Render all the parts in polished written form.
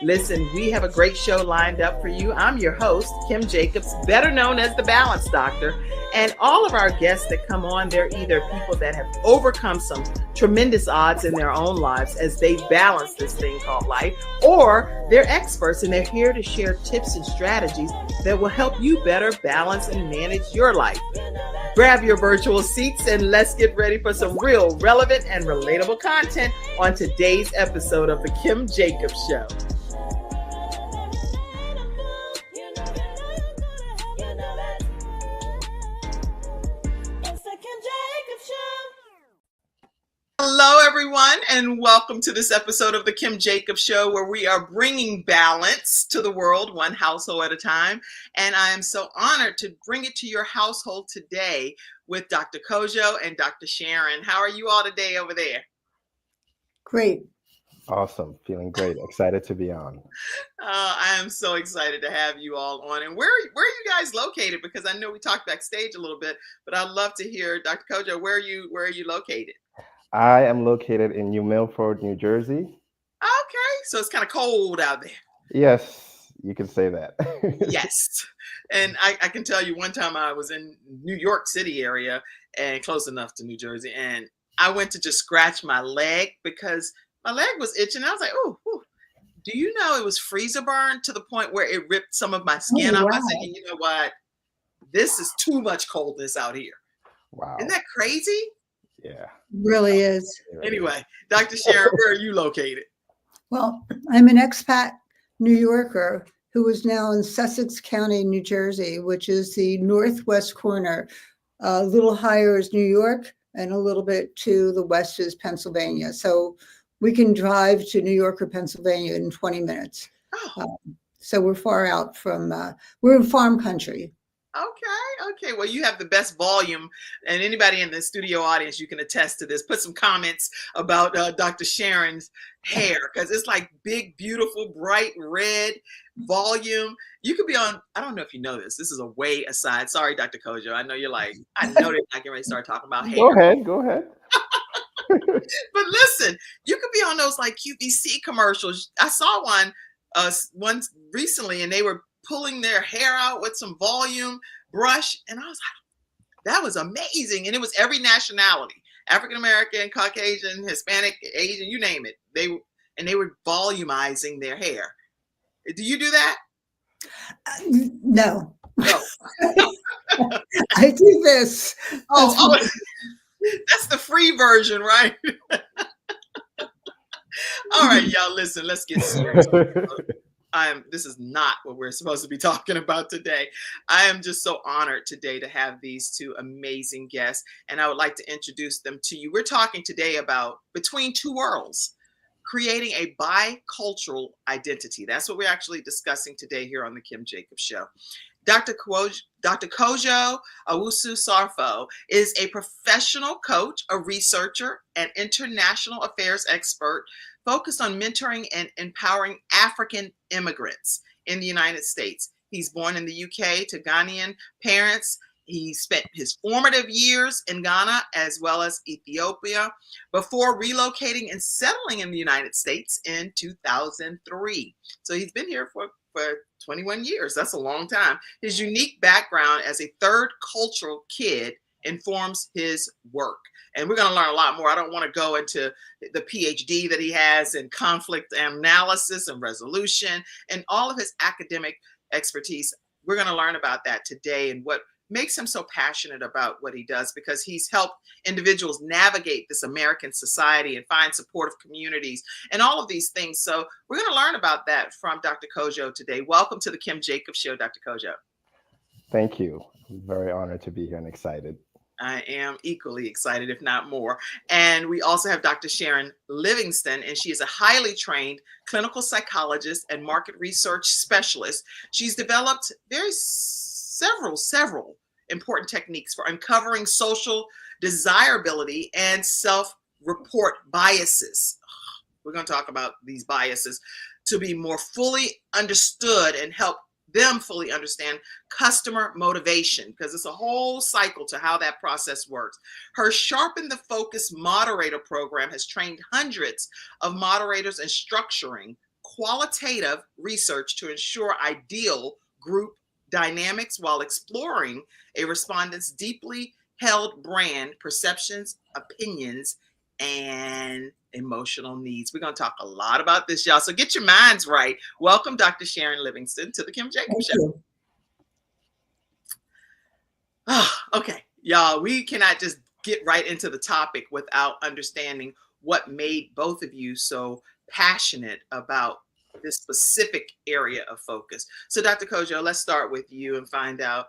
Listen, we have a great show lined up for you. I'm your host, Kim Jacobs, better known as the Balance Doctor. And all of our guests that come on, they're either people that have overcome some tremendous odds in their own lives as they balance this thing called life, or they're experts and they're here to share tips and strategies that will help you better balance and manage your life. Grab your virtual seats and let's get ready for some real relevant and relatable content on today's episode of The Kim Jacobs Show. Hello, everyone, and welcome to this episode of The Kim Jacobs Show, where we are bringing balance to the world, one household at a time. And I am so honored to bring it to your household today with Dr. Kwadjo and Dr. Sharon. How are you all today over there? Great. Awesome. Feeling great. Excited to be on. I am so excited to have you all on. And where are you guys located? Because I know we talked backstage a little bit, but I'd love to hear, Dr. Kwadjo, where are you located? I am located in New Milford, New Jersey. Okay, so it's kind of cold out there. Yes, you can say that. Yes, and I can tell you one time I was in New York City area and close enough to New Jersey, and I went to just scratch my leg because my leg was itching. I was like, oh, do you know it was freezer burn to the point where it ripped some of my skin off? Wow. I said, you know what? This is too much coldness out here. Wow. Isn't that crazy? Yeah. Really is. Anyway, Dr. Sharon, where are you located? Well, I'm an expat New Yorker who is now in Sussex County, New Jersey, which is the northwest corner. A little higher is New York, and a little bit to the west is Pennsylvania. So we can drive to New York or Pennsylvania in 20 minutes. Oh. So we're far out from, we're in farm country. Okay. Well, you have the best volume, and anybody in the studio audience, you can attest to this. Put some comments about Dr. Sharon's hair, because it's like big, beautiful, bright red volume. You could be on, I don't know if you know this. This is a way aside. Sorry, Dr. Kwadjo. I know you're like, I know they're not getting ready to start talking about hair. Go ahead. But listen, you could be on those like QVC commercials. I saw one recently, and they were pulling their hair out with some volume brush, and I was like, that was amazing. And it was every nationality, African-American, Caucasian, Hispanic, Asian, you name it. They were volumizing their hair. Do you do that? No. No. I do this. That's the free version, right? All right, y'all, listen, let's get serious. This is not what we're supposed to be talking about today. I am just so honored today to have these two amazing guests, and I would like to introduce them to you. We're talking today about Between Two Worlds, creating a bicultural identity. That's what we're actually discussing today here on the Kim Jacobs Show. Dr. Kwadjo Owusu-Sarfo is a professional coach, a researcher, and international affairs expert focused on mentoring and empowering African immigrants in the United States. He's born in the UK to Ghanaian parents. He spent his formative years in Ghana as well as Ethiopia before relocating and settling in the United States in 2003. So he's been here for 21 years. That's a long time. His unique background as a third cultural kid informs his work. And we're going to learn a lot more. I don't want to go into the PhD that he has in conflict analysis and resolution and all of his academic expertise. We're going to learn about that today and what makes him so passionate about what he does, because he's helped individuals navigate this American society and find supportive communities and all of these things. So we're going to learn about that from Dr. Kwadjo today. Welcome to the Kim Jacobs Show, Dr. Kwadjo. Thank you. I'm very honored to be here and excited. I am equally excited, if not more. And we also have Dr. Sharon Livingston, and she is a highly trained clinical psychologist and market research specialist. She's developed several important techniques for uncovering social desirability and self-report biases. We're going to talk about these biases to be more fully understood and help them fully understand customer motivation, because it's a whole cycle to how that process works. Her Sharpen the Focus moderator program has trained hundreds of moderators in structuring qualitative research to ensure ideal group dynamics while exploring a respondent's deeply held brand perceptions, opinions, and emotional needs. We're going to talk a lot about this, y'all. So get your minds right. Welcome, Dr. Sharon Livingston, to the Kim Jacobs Show. you. Oh, okay, y'all, we cannot just get right into the topic without understanding what made both of you so passionate about this specific area of focus. So, Dr. Kwadjo, let's start with you and find out,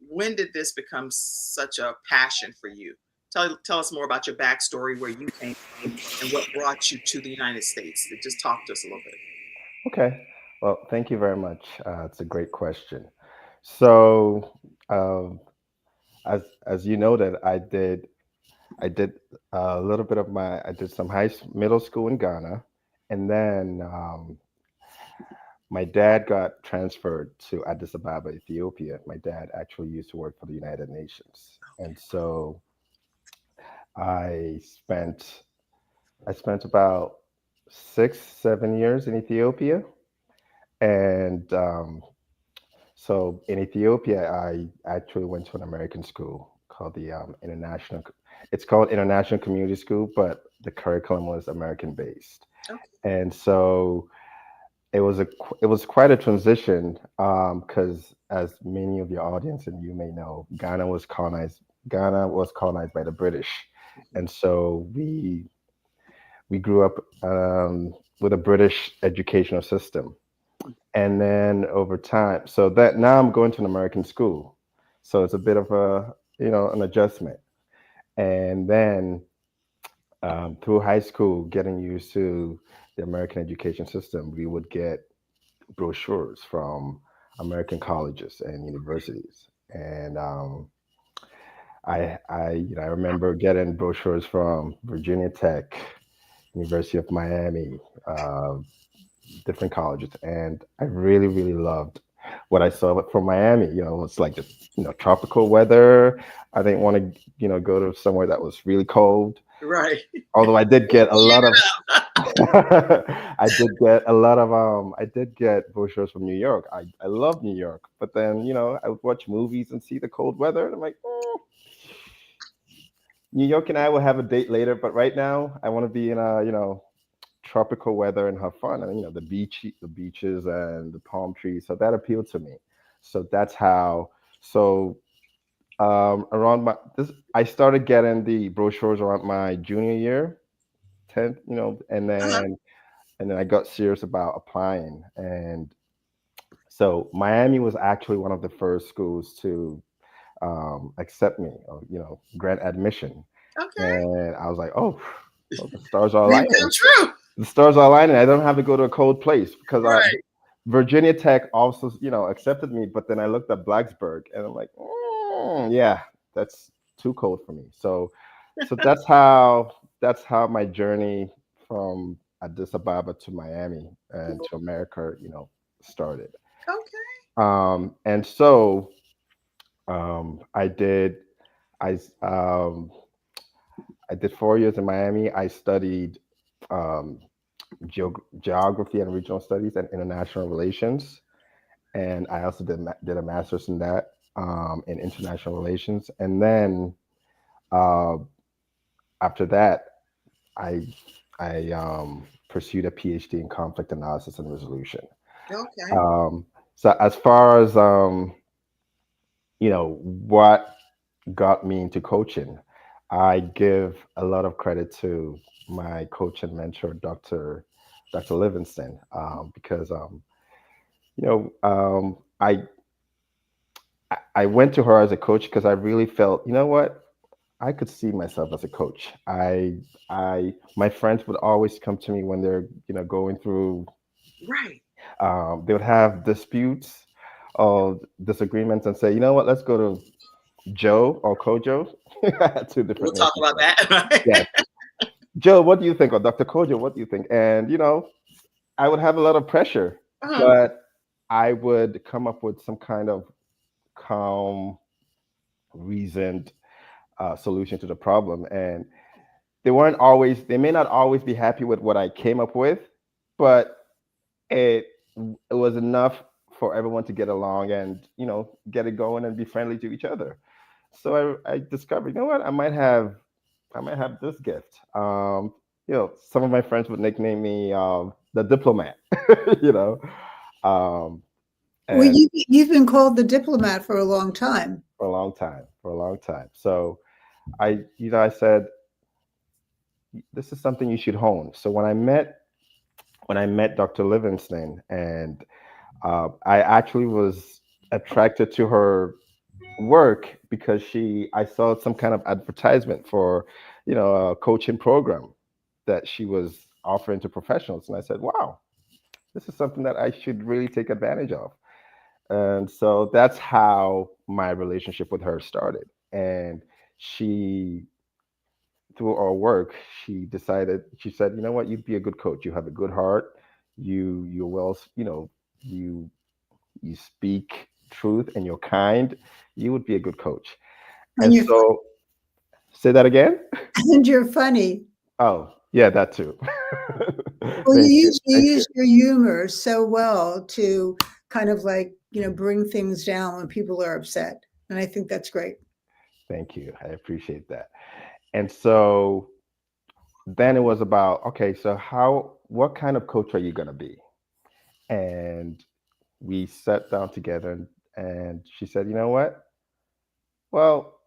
when did this become such a passion for you? Tell us more about your backstory, where you came from, and what brought you to the United States. Just talk to us a little bit. Okay. Well, thank you very much. It's a great question. So, as you know, that I did a little bit of I did some middle school in Ghana, and then my dad got transferred to Addis Ababa, Ethiopia. My dad actually used to work for the United Nations, and so I spent I spent about 6, 7 years in Ethiopia, and so in Ethiopia, I actually went to an American school called the International. It's called International Community School, but the curriculum was American based, Okay. and so it was quite a transition because, as many of your audience and you may know, Ghana was colonized by the British, and so we grew up with a British educational system. And then over time, so that now I'm going to an American school. So it's a bit of an adjustment. And then through high school, getting used to the American education system, we would get brochures from American colleges and universities. And I remember getting brochures from Virginia Tech, University of Miami, different colleges, and I really, really loved what I saw from Miami. It's like just tropical weather. I didn't want to go to somewhere that was really cold. Right. Although I did get a lot of I did get brochures from New York. I love New York, but then I would watch movies and see the cold weather, and I'm like, New York and I will have a date later, but right now I want to be in a tropical weather and have fun, and the beaches and the palm trees. So that appealed to me. So that's how. So around I started getting the brochures around my junior year, 10th, and then I got serious about applying. And so Miami was actually one of the first schools to accept me, or grant admission. Okay. And I was like, oh, the stars are Dream aligning. come true. The stars are aligning. I don't have to go to a cold place because Right. Virginia Tech also, accepted me. But then I looked at Blacksburg, and I'm like, yeah, that's too cold for me. So that's how my journey from Addis Ababa to Miami and to America, started. Okay. And so I did. I did 4 years in Miami. I studied um, geography and regional studies and international relations, and I also did a master's in that, in international relations. And then after that, I pursued a PhD in conflict analysis and resolution. Okay. So as far as what got me into coaching, I give a lot of credit to my coach and mentor, Dr. Livingston, because I went to her as a coach because I really felt, what, I could see myself as a coach. My friends would always come to me when they're going through. Right. They would have disputes or disagreements and say, what, let's go to Joe or Kwadjo. Two different We'll names. talk about that. Yes. Joe, what do you think? Or Dr. Kwadjo, what do you think? And I would have a lot of pressure, but I would come up with some kind of calm, reasoned solution to the problem. And they may not always be happy with what I came up with, but it it was enough for everyone to get along and get it going and be friendly to each other. So I discovered, you know what, I might have this gift. Some of my friends would nickname me the diplomat. you know, um, Well, and you've been called the diplomat for a long time. for a long time. So I said this is something you should hone. So when I met Dr. Livingston, and I actually was attracted to her work because I saw some kind of advertisement for, a coaching program that she was offering to professionals. And I said, wow, this is something that I should really take advantage of. And so that's how my relationship with her started. And she, through our work, she said, you know what, you'd be a good coach. You have a good heart. You're well, you you speak truth and you're kind. You would be a good coach. And And so, say that again. you're funny. Oh, yeah, that too. Well, Thank you. you Thank you. use your humor so well to kind of like, bring things down when people are upset. And I think that's great. Thank you. I appreciate that. And so then it was about, okay, so what kind of coach are you going to be? And we sat down together, and she said, you know what? Well,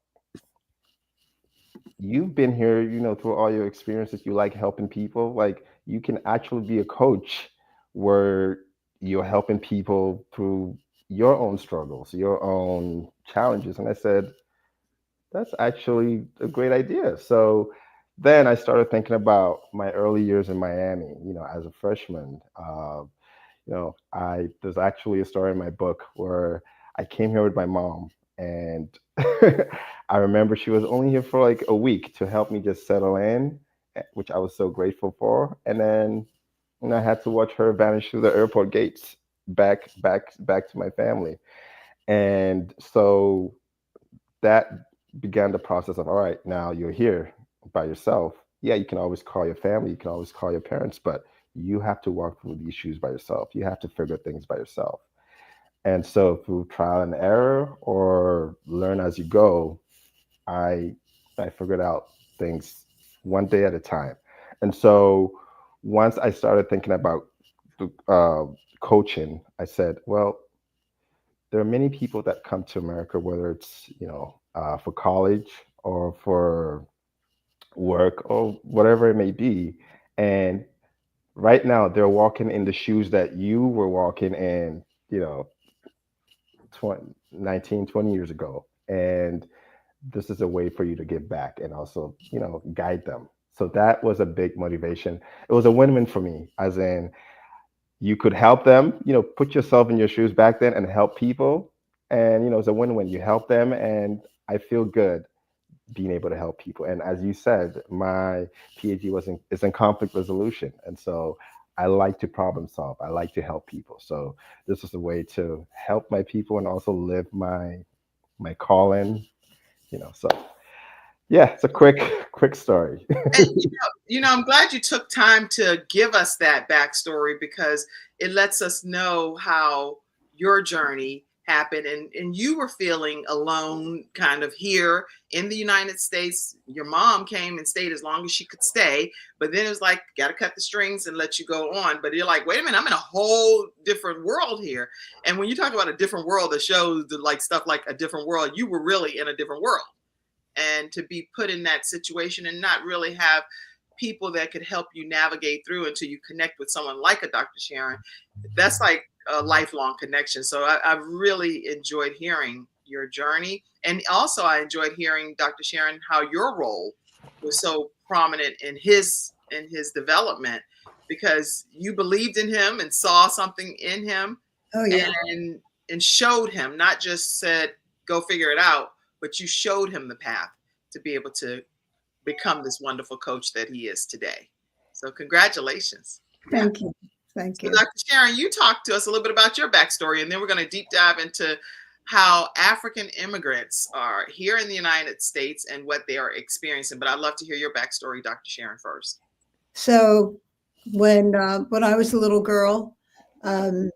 you've been here, through all your experiences. You like helping people. Like, you can actually be a coach where you're helping people through your own struggles, your own challenges. And I said, that's actually a great idea. So then I started thinking about my early years in Miami, as a freshman. There's actually a story in my book where I came here with my mom, and I remember she was only here for like a week to help me just settle in, which I was so grateful for. And then, I had to watch her vanish through the airport gates back to my family. And so that began the process of, all right, now you're here by yourself. Yeah, you can always call your family, you can always call your parents, but you have to walk through these shoes by yourself. You have to figure things by yourself. And so through trial and error or learn as you go, I I figured out things one day at a time. And so once I started thinking about coaching, I said, well, there are many people that come to America, whether it's for college or for work or whatever it may be, and right now they're walking in the shoes that you were walking in, 20, 19, 20 years ago, and this is a way for you to give back and also guide them. So that was a big motivation. It was a win-win for me, as in you could help them, put yourself in your shoes back then and help people. And, it's a win-win. You help them, and I feel good being able to help people. And as you said, my PhD is in conflict resolution. And so I like to problem solve. I like to help people. So this is a way to help my people and also live my calling, so yeah, it's a quick story. And I'm glad you took time to give us that backstory, because it lets us know how your journey happened, and you were feeling alone kind of here in the United States. Your mom came and stayed as long as she could stay, but then it was like, got to cut the strings and let you go on. But you're like, wait a minute, I'm in a whole different world here. And when you talk about a different world, that shows like stuff like a different world, you were really in a different world. And to be put in that situation and not really have people that could help you navigate through until you connect with someone like a Dr. Sharon, that's like a lifelong connection. So I've really enjoyed hearing your journey. And also I enjoyed hearing, Dr. Sharon, how your role was so prominent in his development, because you believed in him and saw something in him. Oh, yeah. and showed him, not just said, go figure it out, but you showed him the path to be able to become this wonderful coach that he is today. So congratulations. Thank you. Thank So you. Dr. Sharon, you talk to us a little bit about your backstory, and then we're going to deep dive into how African immigrants are here in the United States and what they are experiencing. But I'd love to hear your backstory, Dr. Sharon, first. So when I was a little girl, Um,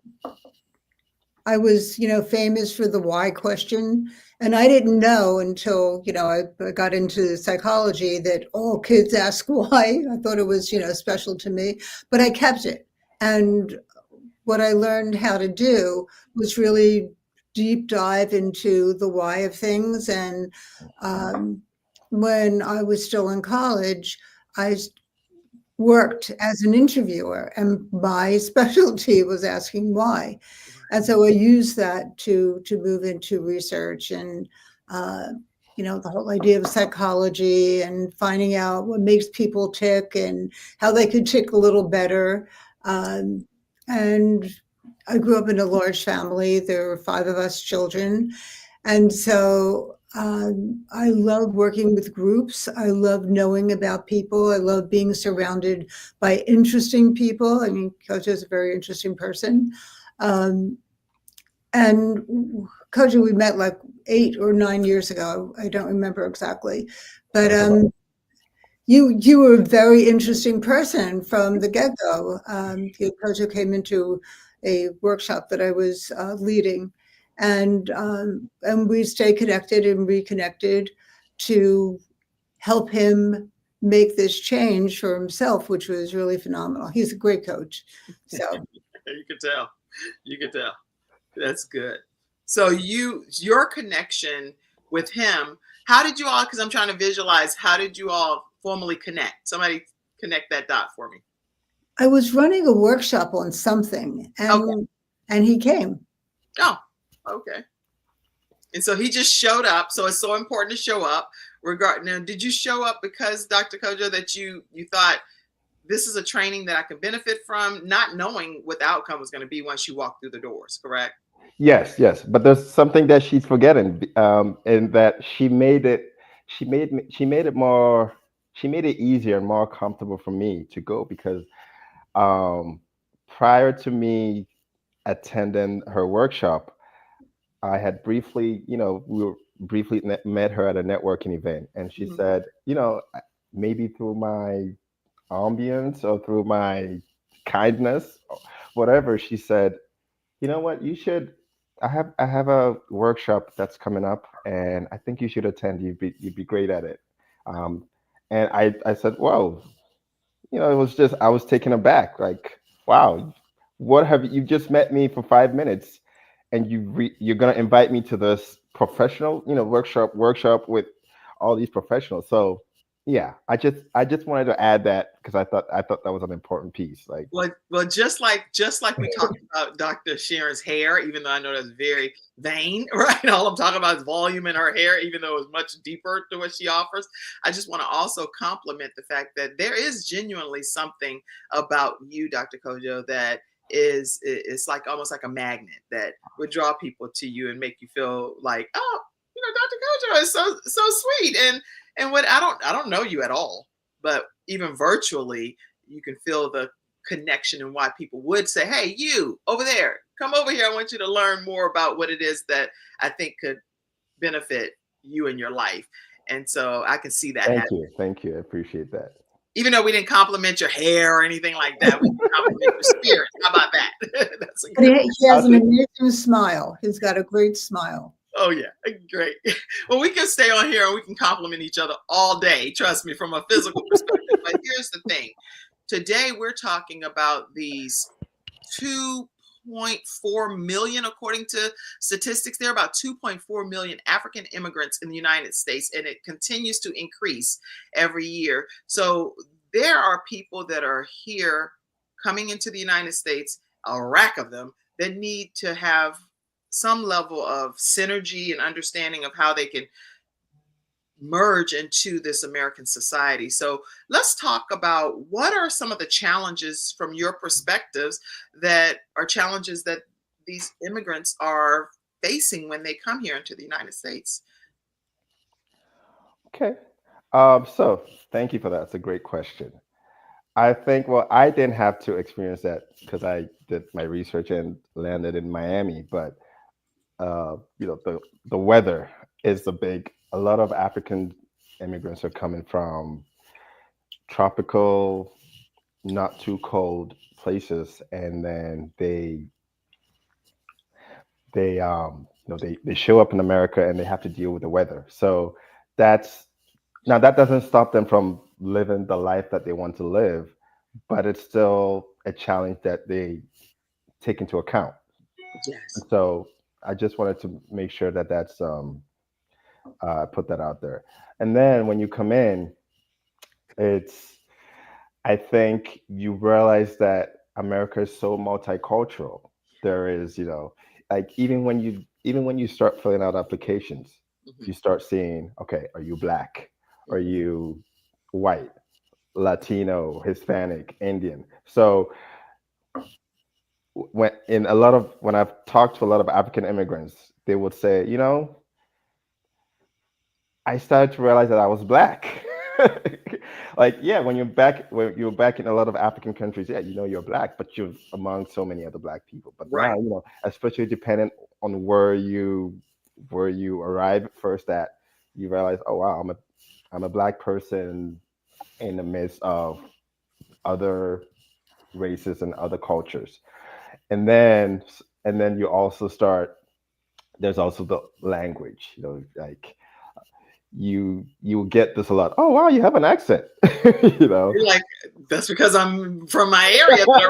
I was, famous for the why question. And I didn't know until, I got into psychology that all kids ask why. I thought it was, special to me, but I kept it. And what I learned how to do was really deep dive into the why of things. And when I was still in college, I worked as an interviewer, and my specialty was asking why. And so I used that to move into research and the whole idea of psychology and finding out what makes people tick and how they could tick a little better. And I grew up in a large family. There were 5 of us children, and so I love working with groups. I love knowing about people. I love being surrounded by interesting people. I mean, Kwadjo is a very interesting person. Um, and Kwadjo, we met like 8 or 9 years ago. I don't remember exactly. But you were a very interesting person from the get-go. Kwadjo came into a workshop that I was leading, and we stayed connected and reconnected to help him make this change for himself, which was really phenomenal. He's a great coach. So you could tell. You could tell. That's good. So your connection with him, how did you all, because I'm trying to visualize, how did you all formally connect? Somebody connect that dot for me. I was running a workshop on something, and he came. Oh, okay. And so he just showed up. So it's so important to show up. Now, did you show up because, Dr. Kwadjo, that you thought this is a training that I could benefit from, not knowing what the outcome was going to be once you walk through the doors, correct? Yes, yes. But there's something that she's forgetting, in that she made it easier and more comfortable for me to go, because prior to me attending her workshop, I had briefly, met her at a networking event, and she said, maybe through my ambience or through my kindness, whatever, she said, you know what, I have a workshop that's coming up, and I think you should attend. You'd be great at it. Um, and I said, whoa, it was just, I was taken aback. Like, wow, you just met me for 5 minutes, and you're gonna invite me to this professional, workshop with all these professionals. So yeah, I just wanted to add that, because I thought that was an important piece. Like, well, just like we talked about Dr. Sharon's hair, even though I know that's very vain, right? All I'm talking about is volume in her hair, even though it's much deeper to what she offers. I just want to also compliment the fact that there is genuinely something about you, Dr. Kwadjo, that it's like almost like a magnet that would draw people to you and make you feel like, oh, Dr. Kwadjo is so sweet. And what I don't know you at all, but even virtually, you can feel the connection and why people would say, hey, you over there, come over here. I want you to learn more about what it is that I think could benefit you in your life. And so I can see that happening. Thank you. I appreciate that. Even though we didn't compliment your hair or anything like that, we can compliment your spirit. How about that? That's a good He has an amazing smile. He's got a great smile. Oh, yeah. Great. Well, we can stay on here and we can compliment each other all day, trust me, from a physical perspective. But here's the thing. Today, we're talking about these 2.4 million, according to statistics. There are about 2.4 million African immigrants in the United States, and it continues to increase every year. So there are people that are here coming into the United States, a rack of them, that need to have some level of synergy and understanding of how they can merge into this American society. So let's talk about what are some of the challenges from your perspectives that are challenges that these immigrants are facing when they come here into the United States. Okay. So thank you for that. It's a great question. I think, well, I didn't have to experience that because I did my research and landed in Miami, but the weather is a lot of African immigrants are coming from tropical, not too cold places, and then they show up in America and they have to deal with the weather. So that's now that doesn't stop them from living the life that they want to live, but it's still a challenge that they take into account. And Yes. so I just wanted to make sure that that's put that out there. And then when you come in, it's I think you realize that America is so multicultural. There is, like even when you start filling out applications, Mhm. you start seeing, okay, are you black? Are you white, Latino, Hispanic, Indian? So when I've talked to a lot of African immigrants, they would say, I started to realize that I was black. Like, yeah, when you're back in a lot of African countries, yeah, you're black, but you're among so many other black people. But Right. now, especially dependent on where you arrive first at, you realize, oh wow, I'm a black person in the midst of other races and other cultures. And then you also start there's also the language, like you get this a lot. Oh wow, you have an accent. you know You're like, that's because I'm from my area. That I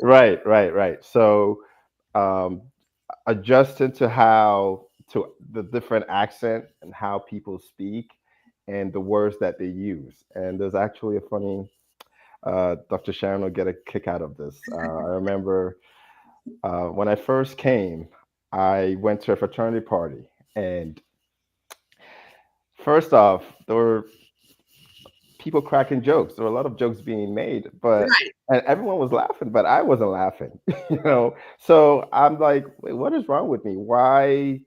really, right. So um adjusting to the different accent and how people speak and the words that they use. And there's actually a funny Dr. Sharon will get a kick out of this. I remember when I first came, I went to a fraternity party, and first off, there were people cracking jokes. There were a lot of jokes being made, but right, and everyone was laughing, but I wasn't laughing. So I'm like, wait, what is wrong with me? Why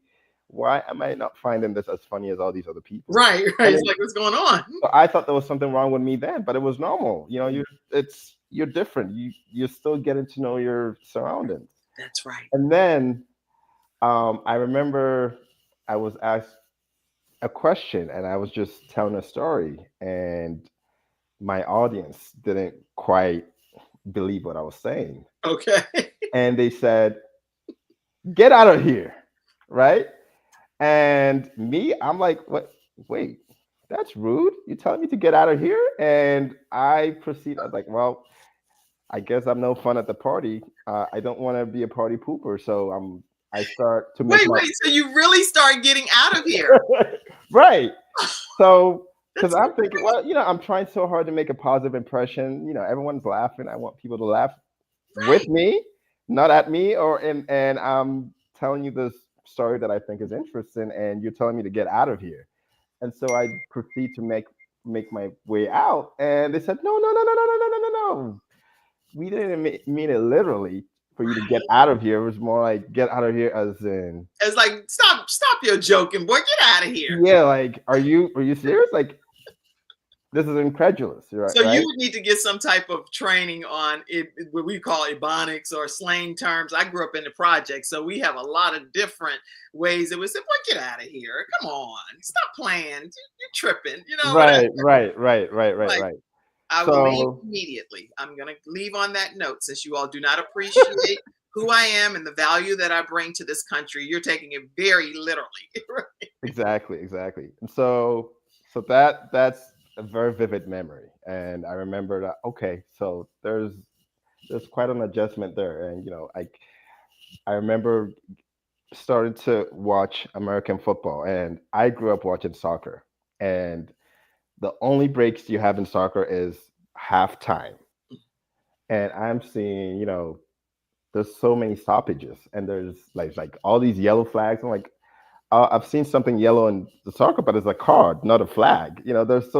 am I not finding this as funny as all these other people? right. And It's then, like, what's going on? so I thought there was something wrong with me then, but it was normal. You're different. You're still getting to know your surroundings. That's right. And then I remember I was asked a question, and I was just telling a story, and my audience didn't quite believe what I was saying. Okay. And they said, "Get out of here." Right? And me, I'm like, "What? Wait, that's rude. You telling me to get out of here?" And I was like, "Well, I guess I'm no fun at the party. I don't want to be a party pooper." So I start to make Wait, my wait. So you really start getting out of here? right. So, because That's I'm thinking, well, I'm trying so hard to make a positive impression. Everyone's laughing. I want people to laugh with right. me, not at me. And I'm telling you this story that I think is interesting, and you're telling me to get out of here. And so I proceed to make my way out, and they said, no, no, no, no, no, no, no, no, no, no. We didn't mean it literally for you to get Right. out of here. It was more like get out of here as in, It's like, stop your joking, boy. Get out of here. yeah, like, are you serious? Like, this is incredulous, right? So you Right? would need to get some type of training on it, what we call ebonics or slang terms. I grew up in the project, so we have a lot of different ways that we say, "Boy, get out of here! Come on, stop playing. You're tripping." Whatever. Right. Like, I will leave So immediately. I'm gonna leave on that note. Since you all do not appreciate who I am and the value that I bring to this country, you're taking it very literally. exactly. And so that's a very vivid memory. And I remember that, okay, so there's quite an adjustment there. And I remember starting to watch American football, and I grew up watching soccer. And the only breaks you have in soccer is halftime. And I'm seeing, there's so many stoppages, and there's like all these yellow flags. I'm like, I've seen something yellow in the soccer, but it's a card, not a flag. There's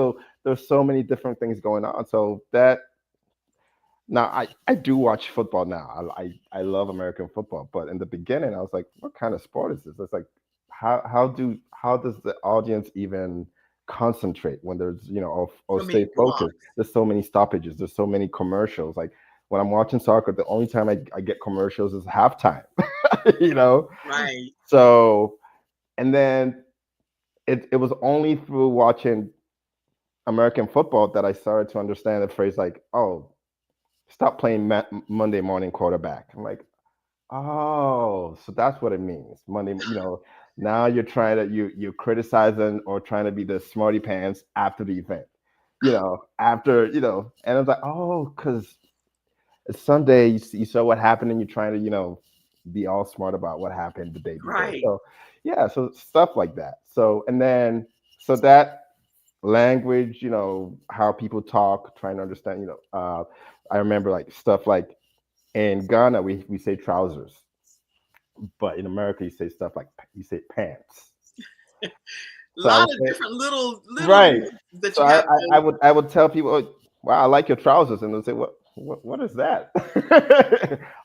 so many different things going on. So that now I do watch football now. I love American football, but in the beginning I was like, what kind of sport is this? It's like how does the audience even concentrate when there's or So many stay focused? blocks. There's so many stoppages. There's so many commercials. Like when I'm watching soccer, the only time I get commercials is halftime. you know, Right. so and then it was only through watching American football that I started to understand the phrase like, oh, stop playing Monday morning quarterback. I'm like, oh, so that's what it means. Monday, now you're trying to you're criticizing or trying to be the smarty pants after the event. After, and I was like, oh, because it's Sunday, you saw what happened and you're trying to, be all smart about what happened the day before. Right. So yeah, so stuff like that. So and then so that language, how people talk, trying to understand, I remember like stuff like in Ghana we say trousers, but in America you say pants. A So I lot would of say, different little right. that So you I, have I, to. I would I would tell people, oh, wow, I like your trousers, and they'll say, what is that?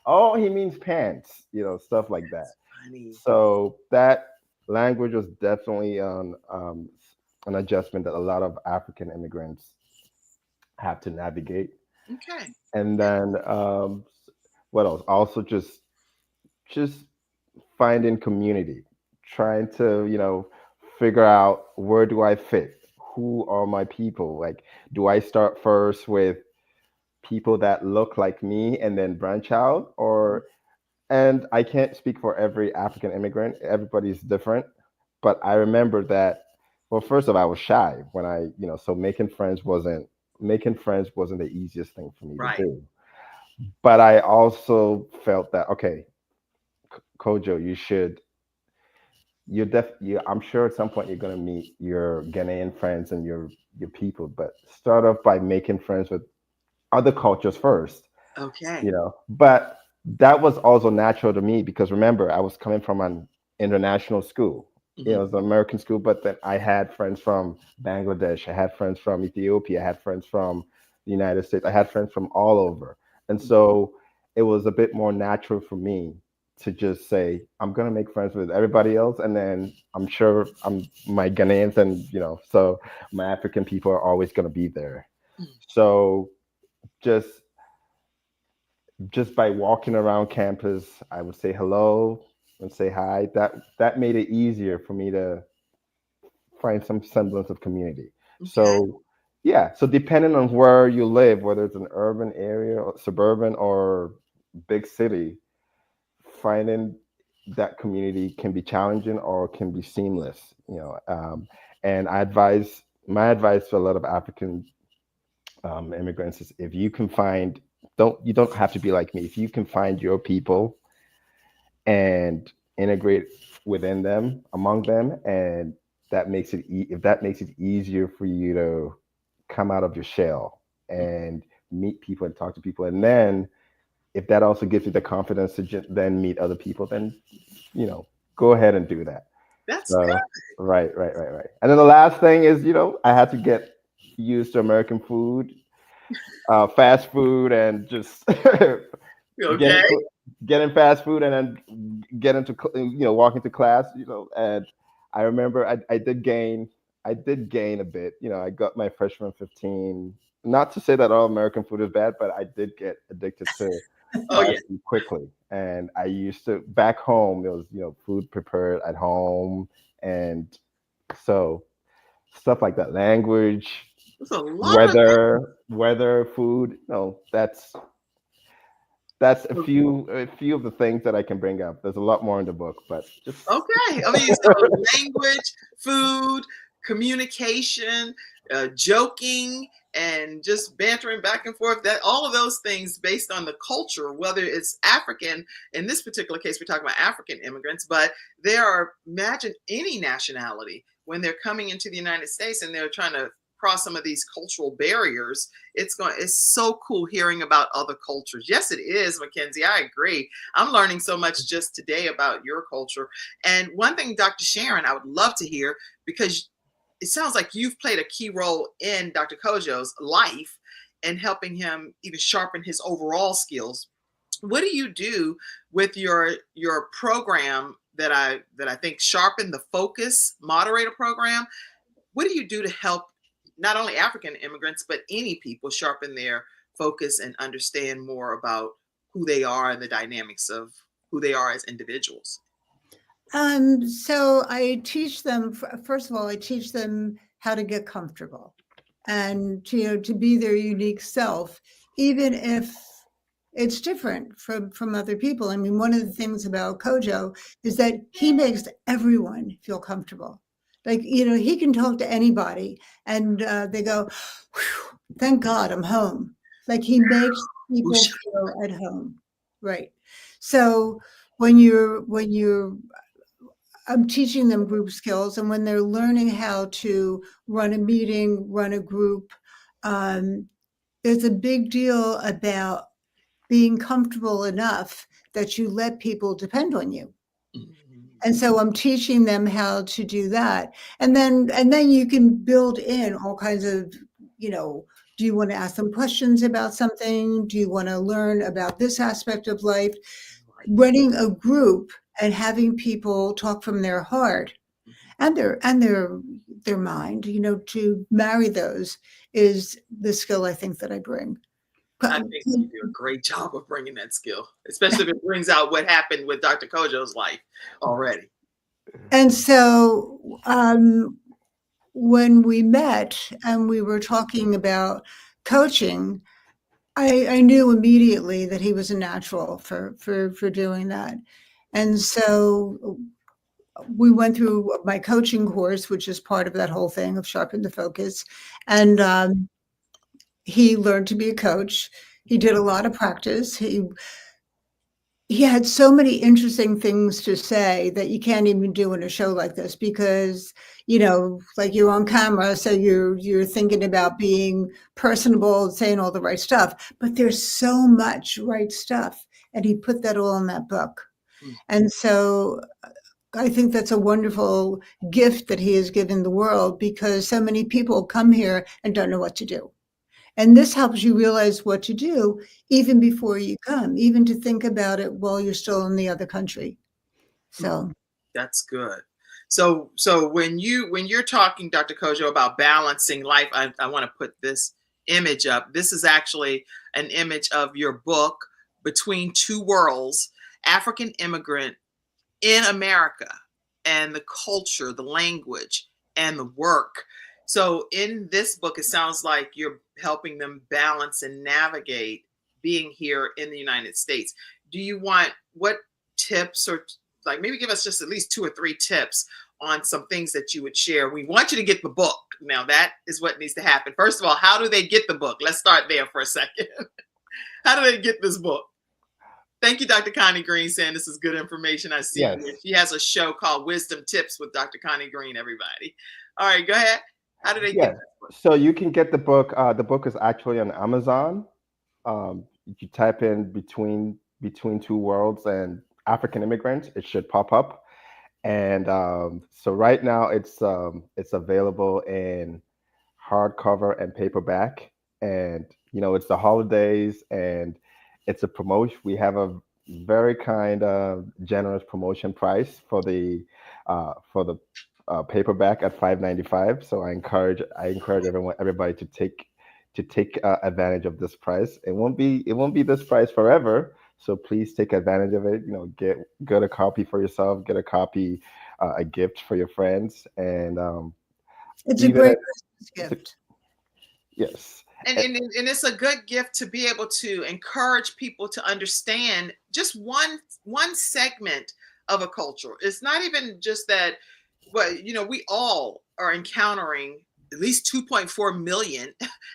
Oh, he means pants, stuff like that. Funny. So that language was definitely an adjustment that a lot of African immigrants have to navigate. Okay. And then what else? Also just finding community, trying to, figure out where do I fit? Who are my people? Like, do I start first with people that look like me and then branch out? And I can't speak for every African immigrant, everybody's different. But I remember that, well, first of all, I was shy when so making friends wasn't the easiest thing for me to Right. do. But I also felt that, okay, Kojo, I'm sure at some point you're gonna meet your Ghanaian friends and your people, but start off by making friends with other cultures first, Okay. But that was also natural to me because remember, I was coming from an international school. It Hmm. was an American school, but then I had friends from Bangladesh, I had friends from Ethiopia, I had friends from the United States, I had friends from all over. And so it was a bit more natural for me to just say, I'm gonna make friends with everybody else, and then I'm sure my Ghanaians and so my African people are always gonna be there. So just just by walking around campus, I would say hello and say hi. That made it easier for me to find some semblance of community. Okay. So yeah, so depending on where you live, whether it's an urban area or suburban or big city, finding that community can be challenging or can be seamless. And my advice to a lot of African immigrants is if you can find don't you don't have to be like me. If you can find your people and integrate within them, among them, and if that makes it easier for you to come out of your shell and meet people and talk to people, and then if that also gives you the confidence to then meet other people, then go ahead and do that. That's good. So right. And then the last thing is, I had to get used to American food, fast food, and just Okay. getting getting fast food, and then get into walk into class, and I remember I did gain a bit. I got my freshman 15. Not to say that all American food is bad, but I did get addicted to Oh yeah. fast food quickly. And I used to back home. There was food prepared at home, and so stuff like that. Language, There's a lot of weather, food. That's a that. few of the things that I can bring up. There's a lot more in the book, but just Okay. I mean, so language, food, communication, joking, and just bantering back and forth. That all of those things based on the culture, whether it's African. In this particular case, we're talking about African immigrants, but there are imagine any nationality when they're coming into the United States and they're trying to cross some of these cultural barriers. It's so cool hearing about other cultures. Yes, it is, Mackenzie. I agree. I'm learning so much just today about your culture. And one thing, Dr. Sharon, I would love to hear, because it sounds like you've played a key role in Dr. Kojo's life and helping him even sharpen his overall skills. What do you do with your program that I think Sharpen the Focus moderator program? What do you do to help not only African immigrants, but any people sharpen their focus and understand more about who they are and the dynamics of who they are as individuals? So I teach them, first of all, I teach them how to get comfortable and to be their unique self, even if it's different from other people. I mean, one of the things about Kwadjo is that he makes everyone feel comfortable. Like, he can talk to anybody and they go, thank God I'm home. Like he makes people feel at home. Right. So when I'm teaching them group skills, and when they're learning how to run a meeting, run a group, there's a big deal about being comfortable enough that you let people depend on you. And so I'm teaching them how to do that. And then you can build in all kinds of, do you want to ask them questions about something? Do you want to learn about this aspect of life? Running a group and having people talk from their heart and their mind, to marry those is the skill I think that I bring. I think you do a great job of bringing that skill, especially if it brings out what happened with Dr. Kwadjo's life already. And so when we met and we were talking about coaching, I knew immediately that he was a natural for doing that. And so we went through my coaching course, which is part of that whole thing of Sharpen the Focus. And he learned to be a coach. He did a lot of practice. He had so many interesting things to say that you can't even do in a show like this because, like you're on camera, so you're thinking about being personable and saying all the right stuff, but there's so much right stuff. And he put that all in that book. And so I think that's a wonderful gift that he has given the world because so many people come here and don't know what to do. And this helps you realize what to do even before you come, even to think about it while you're still in the other country. So that's good. So when you're talking, Dr. Kwadjo, about balancing life, I want to put this image up. This is actually an image of your book, Between Two Worlds, African Immigrant in America, and the culture, the language, and the work. So in this book, it sounds like you're helping them balance and navigate being here in the United States. What tips, or like maybe give us just at least 2 or 3 tips on some things that you would share? We want you to get the book. Now that is what needs to happen. First of all, how do they get the book? Let's start there for a second. How do they get this book? Thank you, Dr. Connie Green, saying this is good information. I see she has a show called Wisdom Tips with Dr. Connie Green, everybody. All right, go ahead. How do they get this book? So you can get the book. The book is actually on Amazon. You type in Between Two Worlds and African Immigrants, it should pop up. And so right now it's available in hardcover and paperback. And it's the holidays and it's a promotion. We have a very kind of generous promotion price for the paperback at $5.95. So I encourage everybody to take advantage of this price. It won't be this price forever. So please take advantage of it. Get a copy for yourself. Get a copy, a gift for your friends, and it's a great Christmas gift. Yes. And it's a good gift to be able to encourage people to understand just one segment of a culture. It's not even just that, we all are encountering at least 2.4 million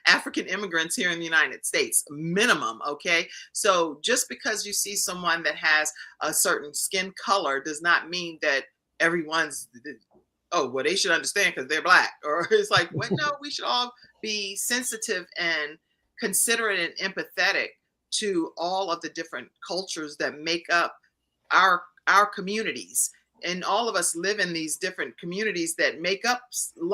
African immigrants here in the United States, minimum, okay? So just because you see someone that has a certain skin color does not mean that everyone's, they should understand because they're Black. Or it's like, no, we should all be sensitive and considerate and empathetic to all of the different cultures that make up our communities. And all of us live in these different communities that make up a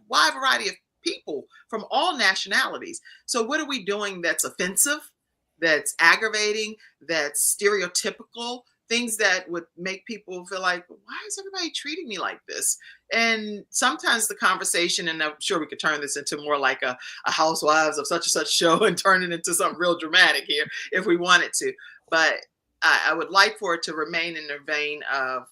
wide variety of people from all nationalities. So what are we doing that's offensive, that's aggravating, that's stereotypical, things that would make people feel like, why is everybody treating me like this? And sometimes the conversation, and I'm sure we could turn this into more like a Housewives of such and such show and turn it into something real dramatic here if we wanted to. But I would like for it to remain in the vein of,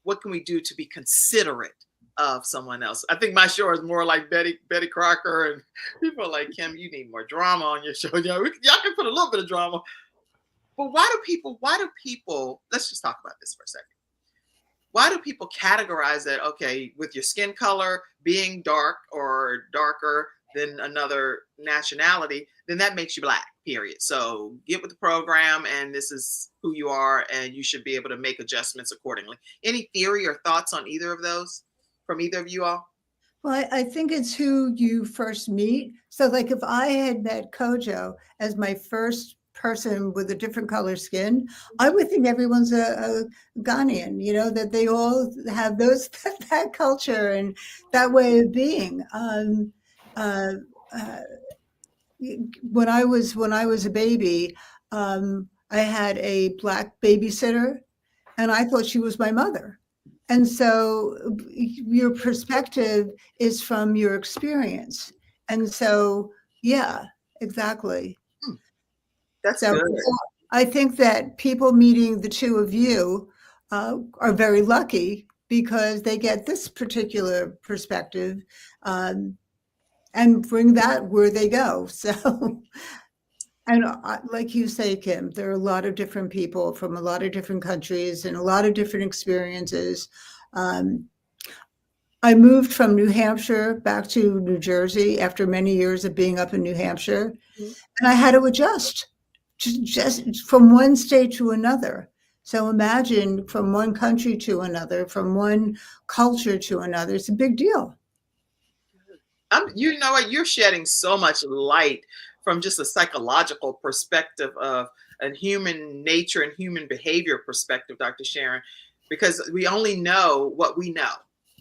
what can we do to be considerate of someone else? I think my show is more like Betty Crocker, and people are like, Kim, you need more drama on your show. Y'all can put a little bit of drama, But why do people, let's just talk about this for a second. Why do people categorize that, okay, with your skin color being dark or darker than another nationality, then that makes you black, period. So get with the program and this is who you are and you should be able to make adjustments accordingly. Any theory or thoughts on either of those from either of you all? Well, I think it's who you first meet. So like if I had met Kwadjo as my first person with a different color skin, I would think everyone's a Ghanaian, that they all have that culture and that way of being. When I was a baby, I had a black babysitter and I thought she was my mother. And so your perspective is from your experience. And so, yeah, exactly. That's So good. I think that people meeting the two of you are very lucky because they get this particular perspective and bring that where they go. So, and like you say, Kim, there are a lot of different people from a lot of different countries and a lot of different experiences. I moved from New Hampshire back to New Jersey after many years of being up in New Hampshire, and I had to adjust just from one state to another. So imagine from one country to another, from one culture to another. It's a big deal. You know what? You're shedding so much light from just a psychological perspective of a human nature and human behavior perspective, Dr. Sharon, because we only know what we know.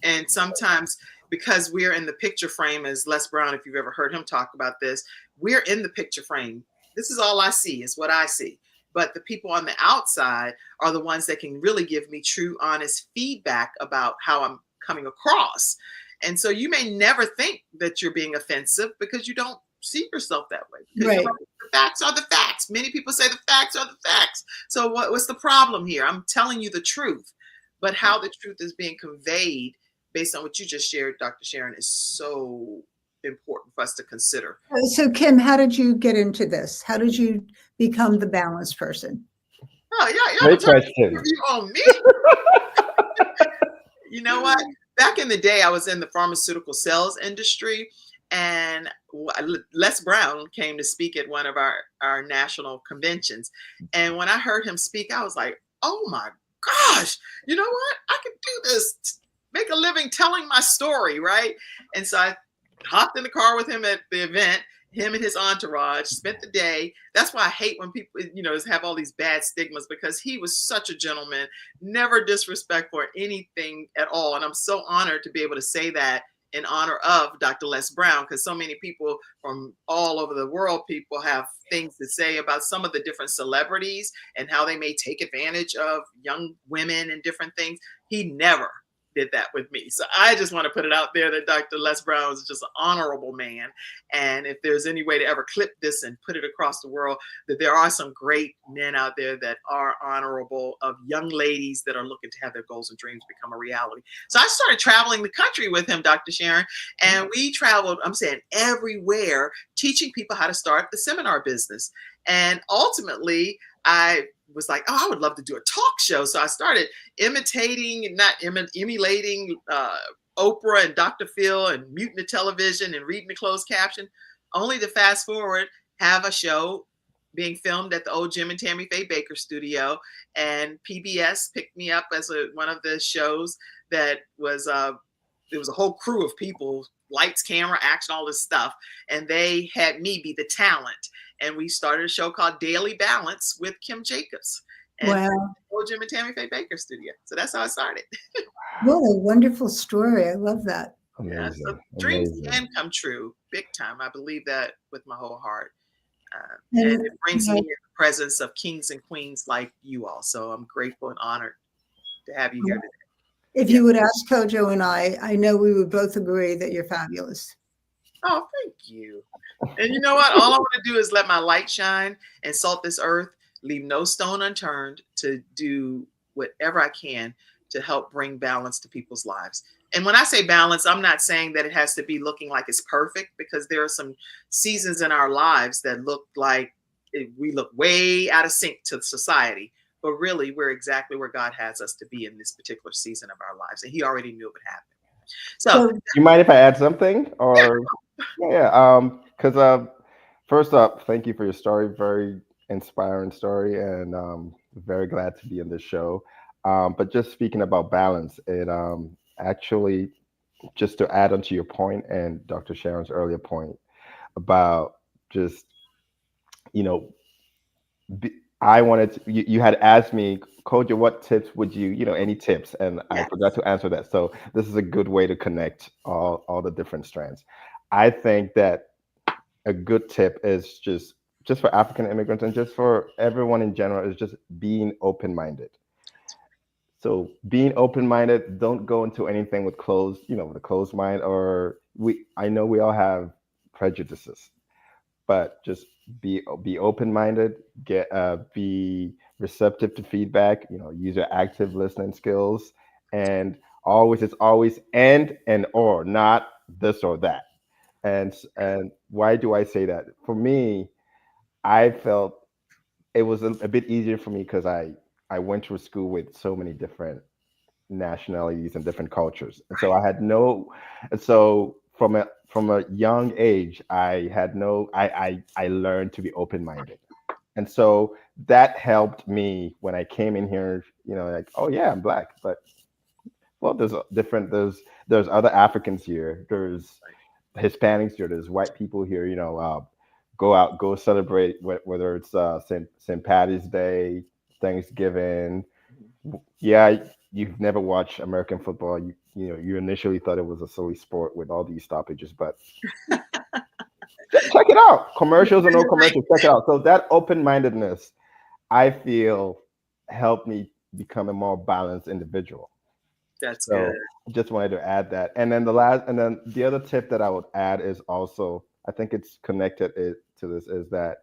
And sometimes because we're in the picture frame, as Les Brown, if you've ever heard him talk about this, we're in the picture frame. This is all I see, is what I see. But the people on the outside are the ones that can really give me true, honest feedback about how I'm coming across. And so you may never think that you're being offensive because you don't see yourself that way. Right. The facts are the facts. Many people say the facts are the facts. So what's the problem here? I'm telling you the truth. But how the truth is being conveyed based on what you just shared, Dr. Sharon, is so important for us to consider. So Kim, how did you get into this? How did you become the balanced person? Oh, yeah. Great question. On me. You know what? Back in the day, I was in the pharmaceutical sales industry, and Les Brown came to speak at one of our national conventions. And when I heard him speak, I was like, oh my gosh, you know what? I can do this, make a living telling my story, right? And so I hopped in the car with him at the event, him and his entourage, spent the day. That's why I hate when people, have all these bad stigmas, because he was such a gentleman, never disrespectful or anything at all. And I'm so honored to be able to say that in honor of Dr. Les Brown, because so many people from all over the world, people have things to say about some of the different celebrities and how they may take advantage of young women and different things. He never did that with me. So I just want to put it out there that Dr. Les Brown is just an honorable man. And if there's any way to ever clip this and put it across the world, that there are some great men out there that are honorable, of young ladies that are looking to have their goals and dreams become a reality. So I started traveling the country with him, Dr. Sharon, and we traveled, I'm saying everywhere, teaching people how to start the seminar business. And ultimately, I was like, oh, I would love to do a talk show. So I started emulating Oprah and Dr. Phil and muting the television and reading the closed caption, only to fast forward, have a show being filmed at the old Jim and Tammy Faye Baker studio. And PBS picked me up as one of the shows that was, it was a whole crew of people, lights, camera, action, all this stuff. And they had me be the talent. And we started a show called Daily Balance with Kim Jacobs. And old Jim and Tammy Faye Baker studio. So that's how I started. What a wonderful story. I love that. Yeah, so dreams can come true big time. I believe that with my whole heart. And it brings me in the presence of kings and queens like you all. So I'm grateful and honored to have you here today. If you would ask Kwadjo and I know we would both agree that you're fabulous. Oh, thank you. And you know what? All I want to do is let my light shine and salt this earth, leave no stone unturned to do whatever I can to help bring balance to people's lives. And when I say balance, I'm not saying that it has to be looking like it's perfect, because there are some seasons in our lives that look like we look way out of sync to society, but really we're exactly where God has us to be in this particular season of our lives, and He already knew it would happen. So, you mind if I add something? Or because first up, thank you for your story. Very inspiring story, and very glad to be in this show. But just speaking about balance, it actually, just to add on to your point and Dr. Sharon's earlier point about just, you know, I wanted to, you had asked me, Kwadjo, what tips would you, any tips? And I yeah, forgot to answer that. So this is a good way to connect all the different strands. I think that a good tip is just for African immigrants and just for everyone in general is just being open-minded. So being open-minded, don't go into anything with with a closed mind, or I know we all have prejudices, but just be open-minded, be receptive to feedback, use your active listening skills, and it's always and or, not this or that. And why do I say that? For me, I felt it was a bit easier for me because I went to a school with so many different nationalities and different cultures, and so I had no, and so from a young age, I had no, I learned to be open minded, and so that helped me when I came in here. Like, oh yeah, I'm black, but well, there's other Africans here, there's Hispanics here, there's white people here. Go celebrate whether it's St. Patty's Day, Thanksgiving. Yeah, you've never watched American football. You initially thought it was a silly sport with all these stoppages, but check it out. Commercials or no commercials, check it out. So that open-mindedness, I feel, helped me become a more balanced individual. that's So good. just wanted to add that. And then the other tip that I would add is also, I think it's connected to this, is that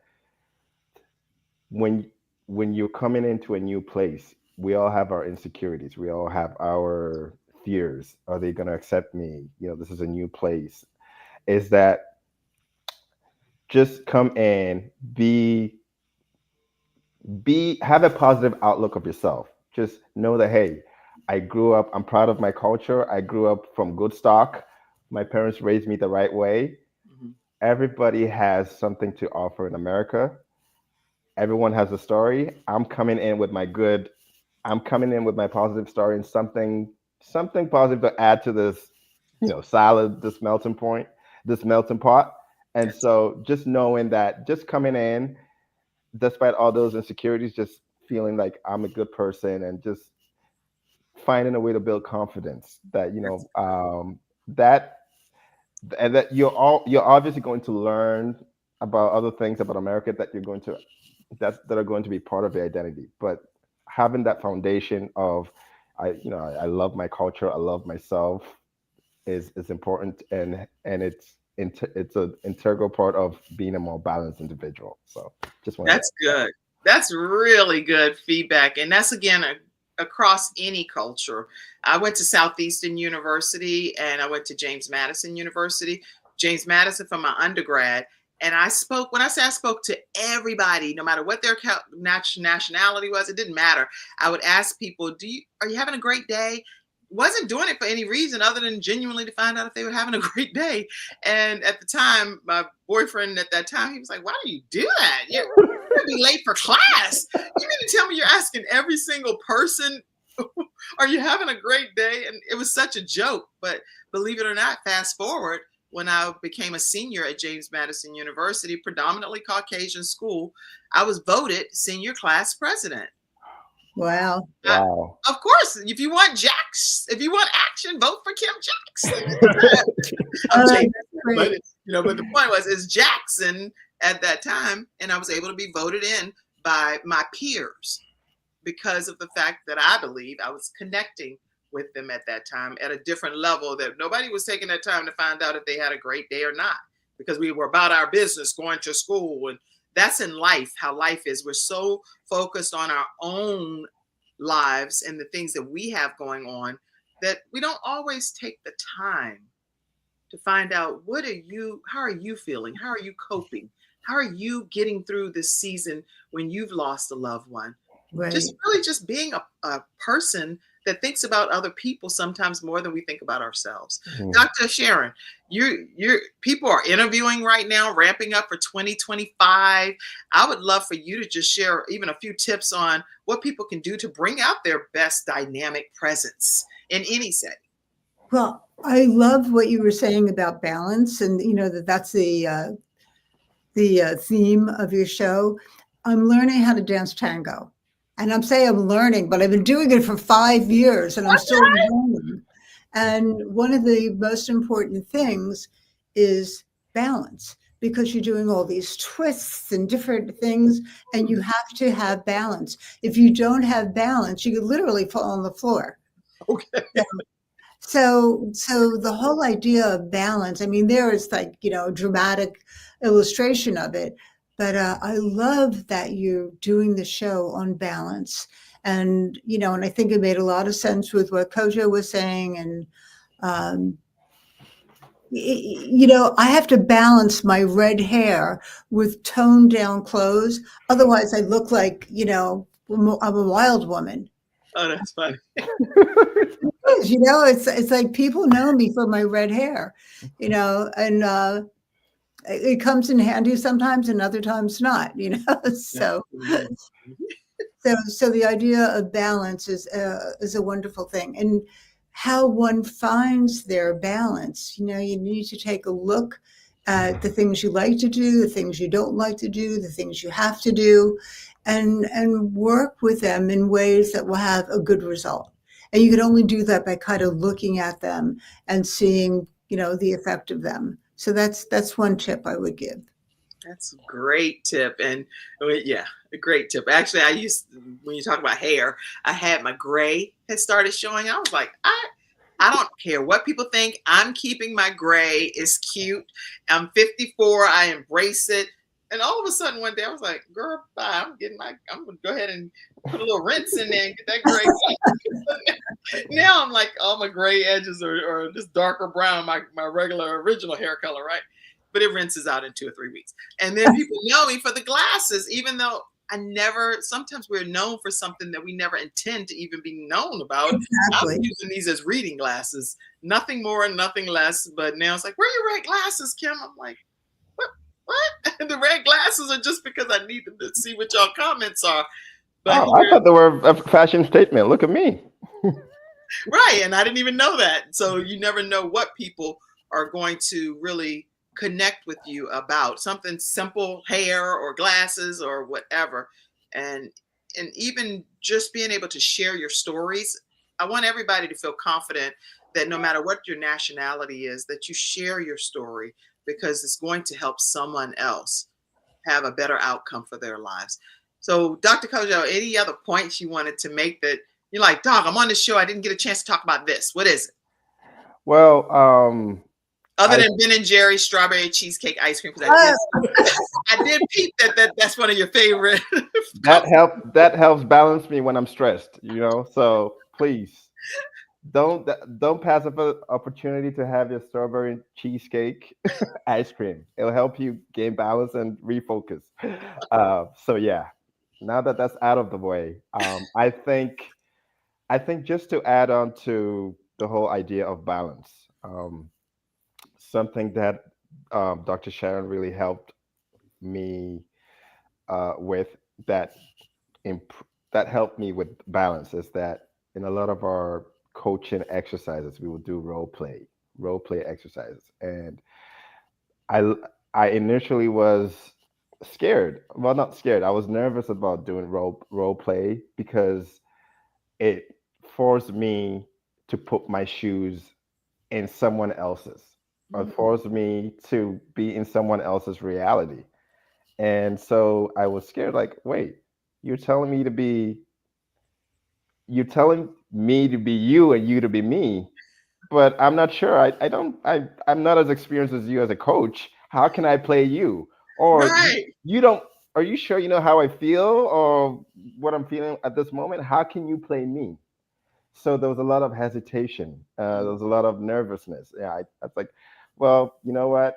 when you're coming into a new place, we all have our insecurities. We all have our fears. Are they going to accept me? This is a new place. Is that just come in, have a positive outlook of yourself. Just know that, hey, I'm proud of my culture. I grew up from good stock. My parents raised me the right way. Mhm. Everybody has something to offer in America. Everyone has a story. I'm coming in with my positive story and something positive to add to this, salad, this melting pot. And That's so just knowing that, just coming in, despite all those insecurities, just feeling like I'm a good person and just finding a way to build confidence that, that's that and that you're obviously going to learn about other things about America that are going to be part of your identity. But having that foundation of I love my culture, I love myself is important, and it's an integral part of being a more balanced individual. So just wanted to That's good. That's really good feedback. And that's again across any culture. I went to Southeastern University and I went to James Madison University, James Madison for my undergrad. And when I say I spoke to everybody, no matter what their nationality was, it didn't matter. I would ask people, are you having a great day? Wasn't doing it for any reason other than genuinely to find out if they were having a great day. And at the time, my boyfriend at that time, he was like, why do you do that? You're gonna be late for class. You mean to tell me you're asking every single person, are you having a great day? And it was such a joke. But believe it or not, fast forward, when I became a senior at James Madison University, predominantly Caucasian school, I was voted senior class president. Wow. Wow. Of course, if you want action, vote for Kim Jackson. I'm Oh, joking, that's but great. but the point was, is Jackson at that time, and I was able to be voted in by my peers because of the fact that I believe I was connecting with them at that time at a different level, that nobody was taking that time to find out if they had a great day or not, because we were about our business, going to school. And that's in life, how life is. We're so focused on our own lives and the things that we have going on that we don't always take the time to find out how are you feeling? How are you coping? How are you getting through this season when you've lost a loved one? Right. Just really just being a person that thinks about other people sometimes more than we think about ourselves. Dr. Sharon, you're people are interviewing right now, ramping up for 2025. I would love for you to just share even a few tips on what people can do to bring out their best dynamic presence in any setting. Well, I love what you were saying about balance, and that's the theme of your show. I'm learning how to dance tango. And I'm saying I'm learning, but I've been doing it for 5 years and I'm still learning. And one of the most important things is balance, because you're doing all these twists and different things, and you have to have balance. If you don't have balance, you could literally fall on the floor. Okay. So the whole idea of balance, I mean, there is like, dramatic illustration of it, but I love that you're doing the show on balance. And, and I think it made a lot of sense with what Kwadjo was saying. And, I have to balance my red hair with toned down clothes. Otherwise I look like, I'm a wild woman. Oh, that's funny. It's like people know me for my red hair, and it comes in handy sometimes and other times not, so the idea of balance is a wonderful thing. And how one finds their balance, you need to take a look at the things you like to do, the things you don't like to do, the things you have to do, and work with them in ways that will have a good result. And you can only do that by kind of looking at them and seeing, the effect of them. So that's one tip I would give. That's a great tip. And yeah, a great tip. Actually, when you talk about hair, I had my gray had started showing. I was like, I don't care what people think. I'm keeping my gray. It's cute. I'm 54. I embrace it. And all of a sudden one day I was like, girl, bye. I'm going to go ahead and put a little rinse in there and get that gray. Now I'm like, all my gray edges are just darker brown, my regular original hair color, right? But it rinses out in 2 or 3 weeks. And then people know me for the glasses, even though sometimes we're known for something that we never intend to even be known about. Exactly. I'm using these as reading glasses, nothing more and nothing less. But now it's like, where are your red glasses, Kim? I'm like, what? The red glasses are just because I need to see what y'all comments are. But I thought they were a fashion statement. Look at me. Right. And I didn't even know that. So you never know what people are going to really connect with you about. Something simple, hair or glasses or whatever. And even just being able to share your stories. I want everybody to feel confident that no matter what your nationality is, that you share your story, because it's going to help someone else have a better outcome for their lives. So, Dr. Kwadjo, any other points you wanted to make that you're like, Doc, I'm on the show, I didn't get a chance to talk about this. What is it? Well, other than Ben and Jerry's strawberry cheesecake ice cream, because I did peep that's one of your favorite. That helps balance me when I'm stressed, So please don't pass up an opportunity to have your strawberry cheesecake ice cream. It'll help you gain balance and refocus. So yeah, now that that's out of the way, I think just to add on to the whole idea of balance, something that Dr. Sharon really helped me with that helped me with balance is that in a lot of our coaching exercises we will do role play exercises, and I initially was scared. Well, not scared. I was nervous about doing role play because it forced me to put my shoes in someone else's, or forced me to be in someone else's reality. And so I was scared, like, wait, you're telling me to be you and you to be me, but I'm not sure. I'm not as experienced as you as a coach. How can I play you? Or right. You don't, are you sure you know how I feel or what I'm feeling at this moment? How can you play me? So there was a lot of hesitation. There was a lot of nervousness. Yeah, I was like, well, you know what?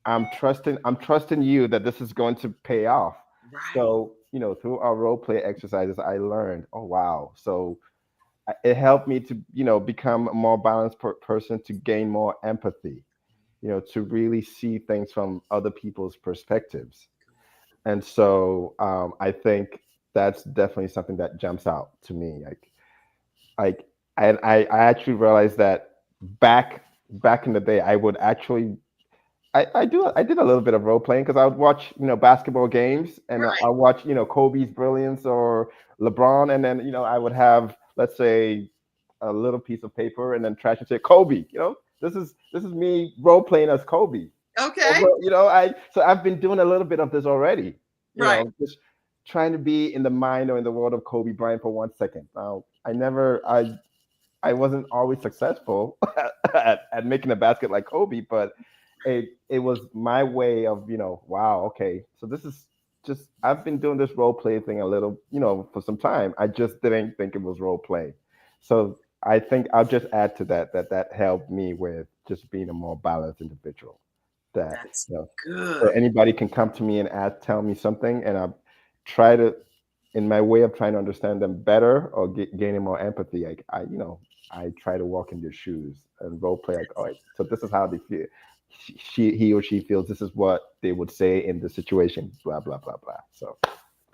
I'm trusting you that this is going to pay off. Right. So, through our role play exercises, I learned, oh wow. So it helped me to, become a more balanced person, to gain more empathy, to really see things from other people's perspectives. And so I think that's definitely something that jumps out to me. Like, and I actually realized that back in the day, I would actually I did a little bit of role playing because I would watch basketball games, and Right. I watch Kobe's brilliance or LeBron, and then I would have, let's say, a little piece of paper and then trash and say Kobe. This is me role playing as Kobe. Okay. So I've been doing a little bit of this already. Right. Just trying to be in the mind or in the world of Kobe Bryant for 1 second. Now I wasn't always successful at making a basket like Kobe, but it was my way of, wow, okay, so this is just, I've been doing this role play thing a little, for some time. I just didn't think it was role play. So I think I'll just add to that helped me with just being a more balanced individual. That, That's so good. anybody can come to me and tell me something, and I try to, in my way of trying to understand them better or gaining more empathy, like I try to walk in their shoes and role play, like, all right, so this is how they feel. He or she feels this is what they would say in the situation, blah blah blah blah. So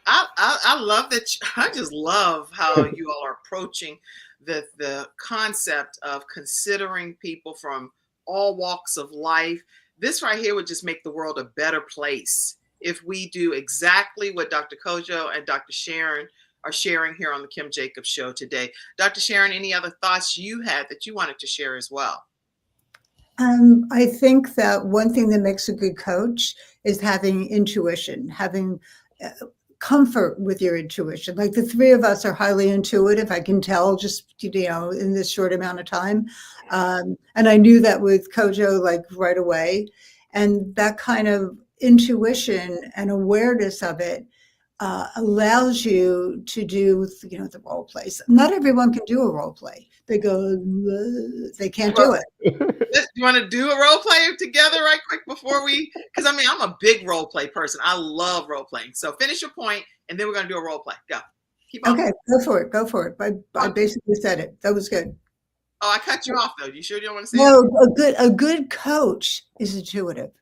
I love that. I just love how you all are approaching the concept of considering people from all walks of life. This right here would just make the world a better place if we do exactly what Dr. Kwadjo and Dr. Sharon are sharing here on the Kim Jacobs Show today. Dr. Sharon, any other thoughts you had that you wanted to share as well? I think that one thing that makes a good coach is having intuition, having comfort with your intuition. Like the three of us are highly intuitive. I can tell just, in this short amount of time. And I knew that with Kwadjo, like right away. And that kind of intuition and awareness of it allows you to do, the role plays. Not everyone can do a role play. They go, they can't do it. You want to do a role play together right quick before we, because I'm a big role play person. I love role playing. So finish your point, and then we're going to do a role play. Go. Keep on. Okay, go for it. I basically said it. That was good. Oh, I cut you off though. You sure you don't want to say No, a good coach is intuitive.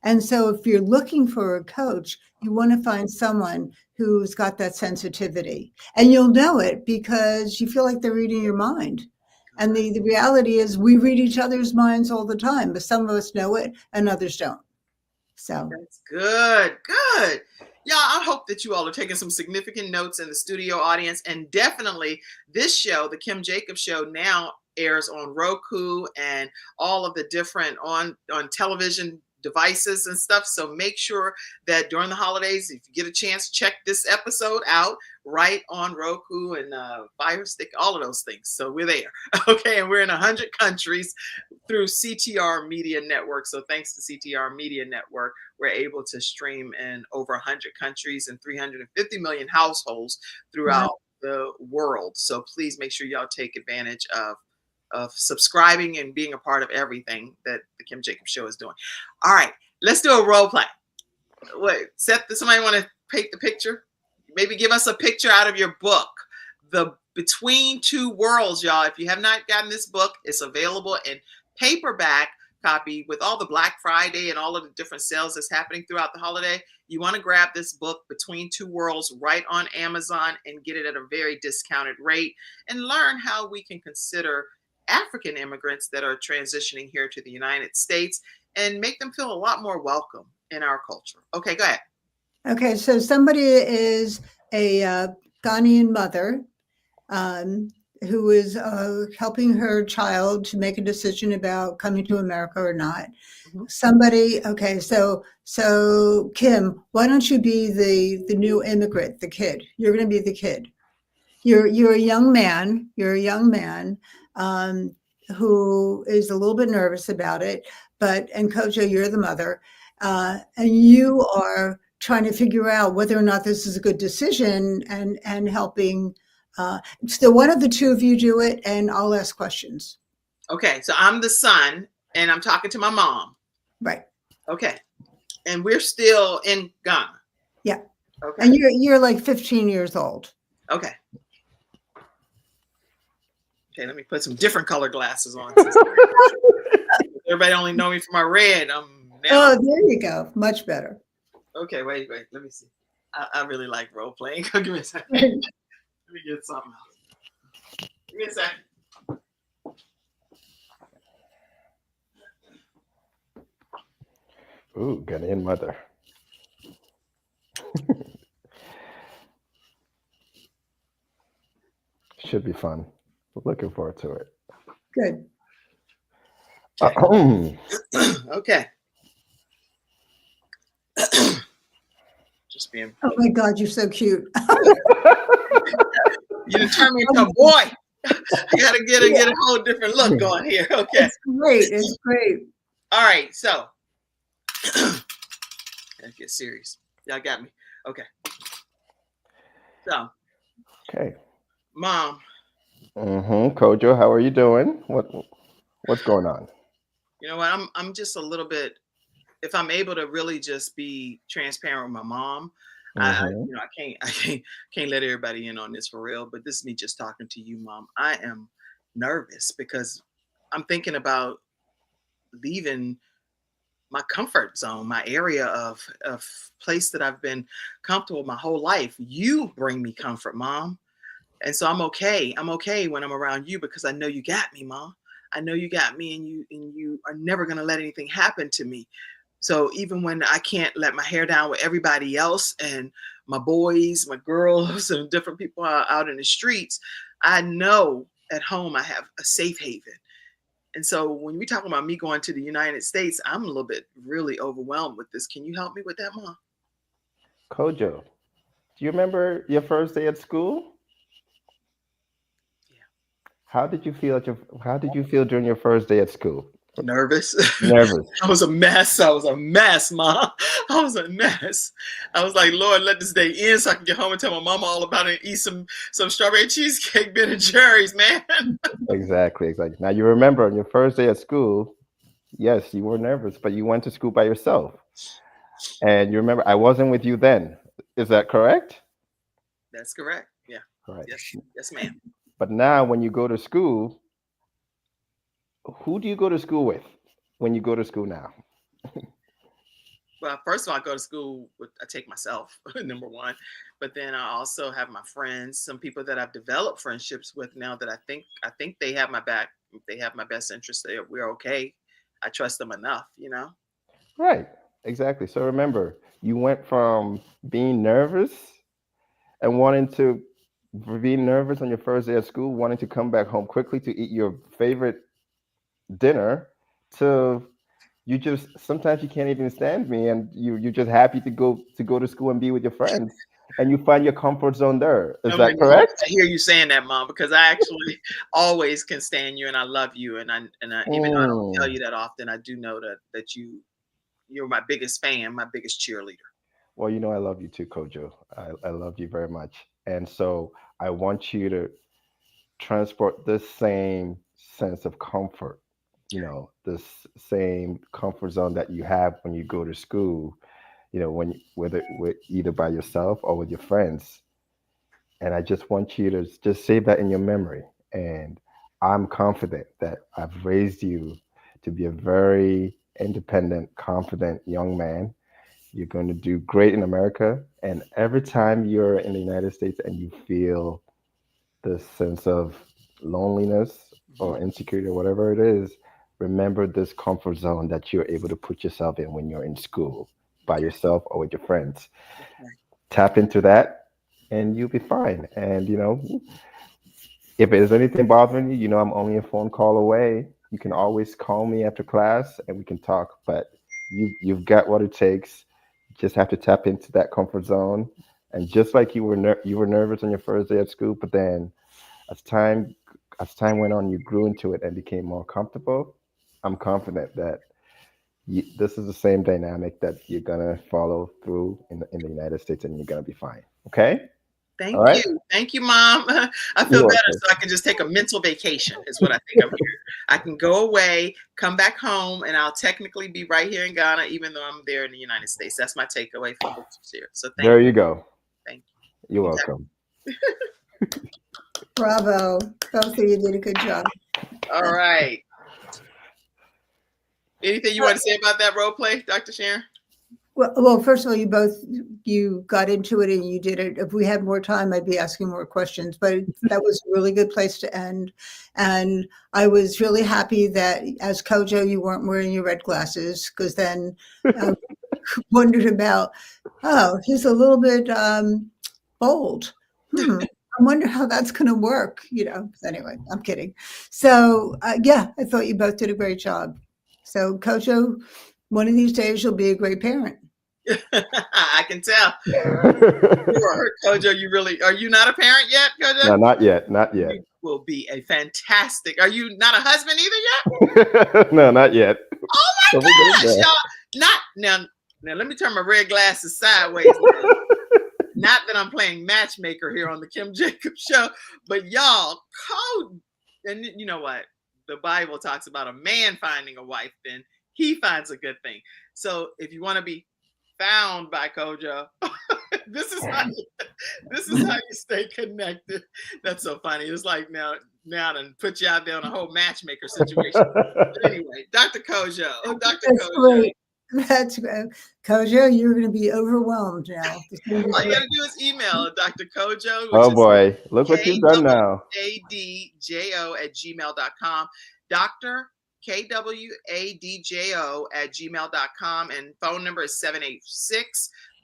And so if you're looking for a coach, you want to find someone who's got that sensitivity. And you'll know it because you feel like they're reading your mind. And the reality is we read each other's minds all the time, but some of us know it and others don't. So that's good. Good. Y'all, I hope that you all are taking some significant notes in the studio audience. And definitely this show, the Kim Jacobs Show, now airs on Roku and all of the different on television devices and stuff. So make sure that during the holidays, if you get a chance, check this episode out right on Roku and Fire Stick, all of those things. So we're there. Okay. And we're in 100 countries through CTR Media Network. So thanks to CTR Media Network, we're able to stream in over 100 countries and 350 million households throughout the world. So please make sure y'all take advantage of subscribing and being a part of everything that the Kim Jacobs Show is doing. All right, let's do a role play. Wait, somebody want to paint the picture? Maybe give us a picture out of your book, The Between Two Worlds, y'all. If you have not gotten this book, it's available in paperback copy with all the Black Friday and all of the different sales that's happening throughout the holiday. You want to grab this book, Between Two Worlds, right on Amazon and get it at a very discounted rate and learn how we can consider African immigrants that are transitioning here to the United States and make them feel a lot more welcome in our culture. Okay, go ahead. Okay, so somebody is a Ghanaian mother who is helping her child to make a decision about coming to America or not. Mm-hmm. Somebody, okay, so Kim, why don't you be the new immigrant, the kid? You're going to be the kid. You're a young man. You're a young man who is a little bit nervous about it. And Kwadjo, you're the mother, and you are trying to figure out whether or not this is a good decision and helping. So one of the two of you do it, and I'll ask questions. Okay, so I'm the son, and I'm talking to my mom. Right. Okay. And we're still in Ghana. Yeah. Okay. And you're like 15 years old. Okay. Okay, let me put some different color glasses on. Everybody only know me for my red. Oh, there you go. Much better. Okay, wait. Let me see. I really like role playing. Give me a second. Let me get something else. Give me a second. Ooh, Ghanaian mother. Should be fun. Looking forward to it. Good. Okay. Just being. Oh my God, you're so cute. You done turned me into a boy. I gotta get a whole different look going here. Okay. It's great. It's great. All right. So let's get serious. Y'all got me. Okay. So. Okay. Mom. Kwadjo, how are you doing? What's going on? You know what? I'm just a little bit. If I'm able to really just be transparent with my mom, I can't let everybody in on this for real. But this is me just talking to you, Mom. I am nervous because I'm thinking about leaving my comfort zone, my area of place that I've been comfortable my whole life. You bring me comfort, Mom. And so I'm okay. I'm okay when I'm around you because I know you got me, Mom. I know you got me, and you are never gonna let anything happen to me. So even when I can't let my hair down with everybody else and my boys, my girls, and different people out in the streets, I know at home I have a safe haven. And so when we talk about me going to the United States, I'm a little bit really overwhelmed with this. Can you help me with that, Mom? Kwadjo, do you remember your first day at school? Yeah. How did you feel during your first day at school? Nervous. Nervous. I was a mess, Mom. I was a mess. I was like, Lord, let this day end so I can get home and tell my mama all about it and eat some strawberry cheesecake, Ben & Jerry's, man. Exactly. Now you remember on your first day at school, yes, you were nervous, but you went to school by yourself. And you remember I wasn't with you then. Is that correct? That's correct. Yeah. Right. Yes, ma'am. But now when you go to school, who do you go to school with when you go to school now? Well, first of all, I go to school I take myself, number one. But then I also have my friends, some people that I've developed friendships with now that I think they have my back. They have my best interest. We're okay. I trust them enough, Right. Exactly. So remember, you went from being nervous and being nervous on your first day at school, wanting to come back home quickly to eat your favorite dinner, to you just sometimes you can't even stand me, and you're just happy to go to school and be with your friends, and you find your comfort zone there. Is that correct? I hear you saying that, Mom, because I actually always can stand you and I love you, and I even though I don't tell you that often, I do know that you're my biggest fan, my biggest cheerleader. Well, I love you too, Kwadjo. I love you very much, and so I want you to transport this same sense of comfort, this same comfort zone that you have when you go to school, whether either by yourself or with your friends. And I just want you to just save that in your memory. And I'm confident that I've raised you to be a very independent, confident young man. You're going to do great in America. And every time you're in the United States and you feel this sense of loneliness or insecurity or whatever it is, remember this comfort zone that you're able to put yourself in when you're in school by yourself or with your friends. Tap into that and you'll be fine. And, if there's anything bothering you, I'm only a phone call away. You can always call me after class and we can talk, but you've got what it takes. You just have to tap into that comfort zone. And just like you were nervous on your first day at school, but then as time went on, you grew into it and became more comfortable. I'm confident that this is the same dynamic that you're gonna follow through in the United States, and you're gonna be fine. Okay. Thank All right. you. Thank you, Mom. I feel You're better, welcome. so I can just take a mental vacation, is what I think I'm here. I can go away, come back home, and I'll technically be right here in Ghana, even though I'm there in the United States. That's my takeaway from books here. So There you go. thank You're you. welcome. Bravo. Both of you did a good job. All right. Anything you want to say about that role play, Dr. Sharon? Well, first of all, you got into it and you did it. If we had more time, I'd be asking more questions, but that was a really good place to end. And I was really happy that as Kwadjo, you weren't wearing your red glasses, because then I wondered about, oh, he's a little bit bold. I wonder how that's going to work, Anyway, I'm kidding. So, yeah, I thought you both did a great job. So, Kwadjo, one of these days you'll be a great parent. I can tell. You are, Kwadjo. Are you not a parent yet, Kwadjo? No, not yet. Not yet. You will be a fantastic. Are you not a husband either yet? No, not yet. Oh my gosh, y'all! Not now. Now let me turn my red glasses sideways. Not that I'm playing matchmaker here on the Kim Jacobs Show, but y'all, and you know what? The Bible talks about a man finding a wife, then he finds a good thing. So if you want to be found by Kwadjo, this is how you stay connected. That's so funny. It's like now and put you out there on a whole matchmaker situation. But anyway, Dr. Kwadjo. Oh, Dr. That's Kwadjo. great. That's great. Kwadjo, you're going to be overwhelmed now. All you gotta do is email Dr. Kwadjo. Oh boy, look what you've done now. KWADJO@gmail.com. Dr. KWADJO@gmail.com, and phone number is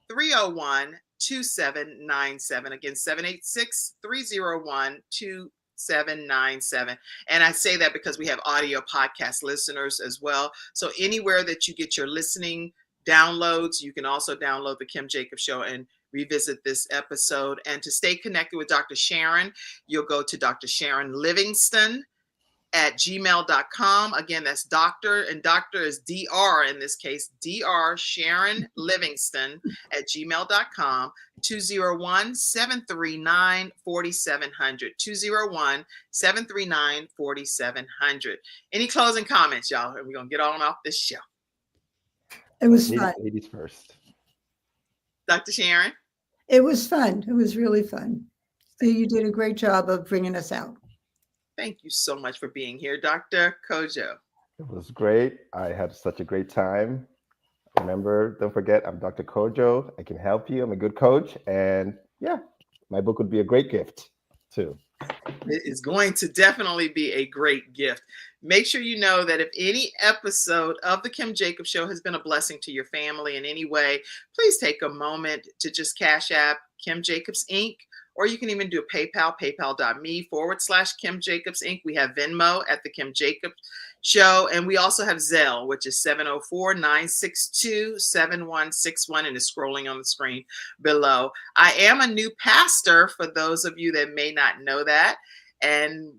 786-301-2797. Again, 786-301-2797. And I say that because we have audio podcast listeners as well. So anywhere that you get your listening downloads, you can also download the Kim Jacobs Show and revisit this episode. And to stay connected with Dr. Sharon, you'll go to Dr. Sharon Livingston at gmail.com. Again, that's doctor, and doctor is DR in this case, Dr. Sharon Livingston at gmail.com, 201-739-4700, 201-739-4700. Any closing comments, y'all? We're going to get on off this show. It was fun. Ladies first. Dr. Sharon? It was fun. It was really fun. So you did a great job of bringing us out. Thank you so much for being here, Dr. Kwadjo. It was great. I had such a great time. Remember, don't forget, I'm Dr. Kwadjo. I can help you. I'm a good coach. And yeah, my book would be a great gift too. It is going to definitely be a great gift. Make sure you know that if any episode of the Kim Jacobs Show has been a blessing to your family in any way, please take a moment to just Cash App Kim Jacobs Inc. Or you can even do a PayPal, paypal.me/Kim Jacobs Inc. We have Venmo at the Kim Jacobs Show. And we also have Zelle, which is 704-962-7161, and is scrolling on the screen below. I am a new pastor, for those of you that may not know that. And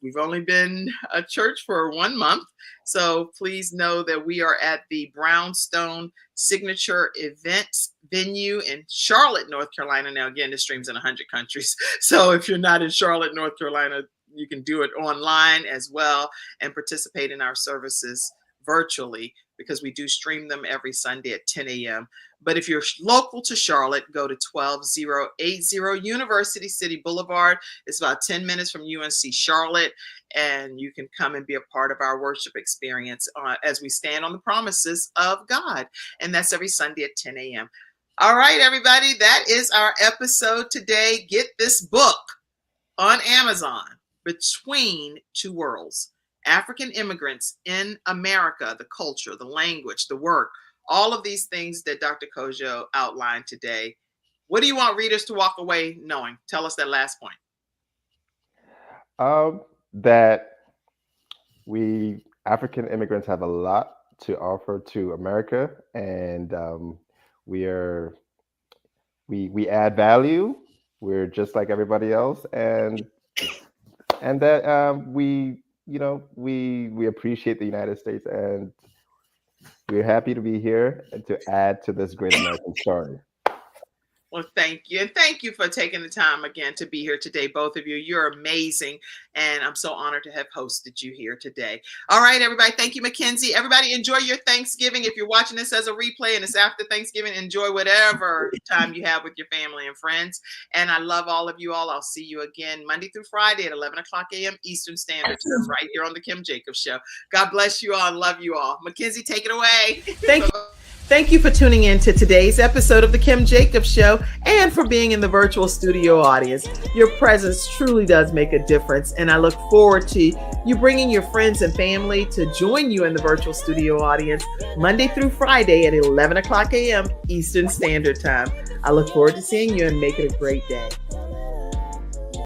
we've only been a church for 1 month. So please know that we are at the Brownstone Signature Events venue in Charlotte, North Carolina. Now, again, this streams in 100 countries. So if you're not in Charlotte, North Carolina, you can do it online as well and participate in our services virtually, because we do stream them every Sunday at 10 a.m. But if you're local to Charlotte, go to 12080 University City Boulevard. It's about 10 minutes from UNC Charlotte, and you can come and be a part of our worship experience as we stand on the promises of God. And that's every Sunday at 10 a.m. All right, everybody, that is our episode today. Get this book on Amazon, Between Two Worlds: African Immigrants in America, the Culture, the Language, the Work, all of these things that Dr. Kwadjo outlined today. What do you want readers to walk away knowing? Tell us that last point. That we African immigrants have a lot to offer to America, and we add value. We're just like everybody else, and that we appreciate the United States, and we're happy to be here and to add to this great American story. Well, thank you. And thank you for taking the time again to be here today, both of you. You're amazing. And I'm so honored to have hosted you here today. All right, everybody. Thank you, Mackenzie. Everybody enjoy your Thanksgiving. If you're watching this as a replay and it's after Thanksgiving, enjoy whatever time you have with your family and friends. And I love all of you all. I'll see you again Monday through Friday at 11 o'clock a.m. Eastern Standard Time right here on The Kim Jacobs Show. God bless you all and love you all. Mackenzie, take it away. Thank you. Thank you for tuning in to today's episode of The Kim Jacobs Show and for being in the virtual studio audience. Your presence truly does make a difference, and I look forward to you bringing your friends and family to join you in the virtual studio audience Monday through Friday at 11 o'clock a.m. Eastern Standard Time. I look forward to seeing you and make it a great day.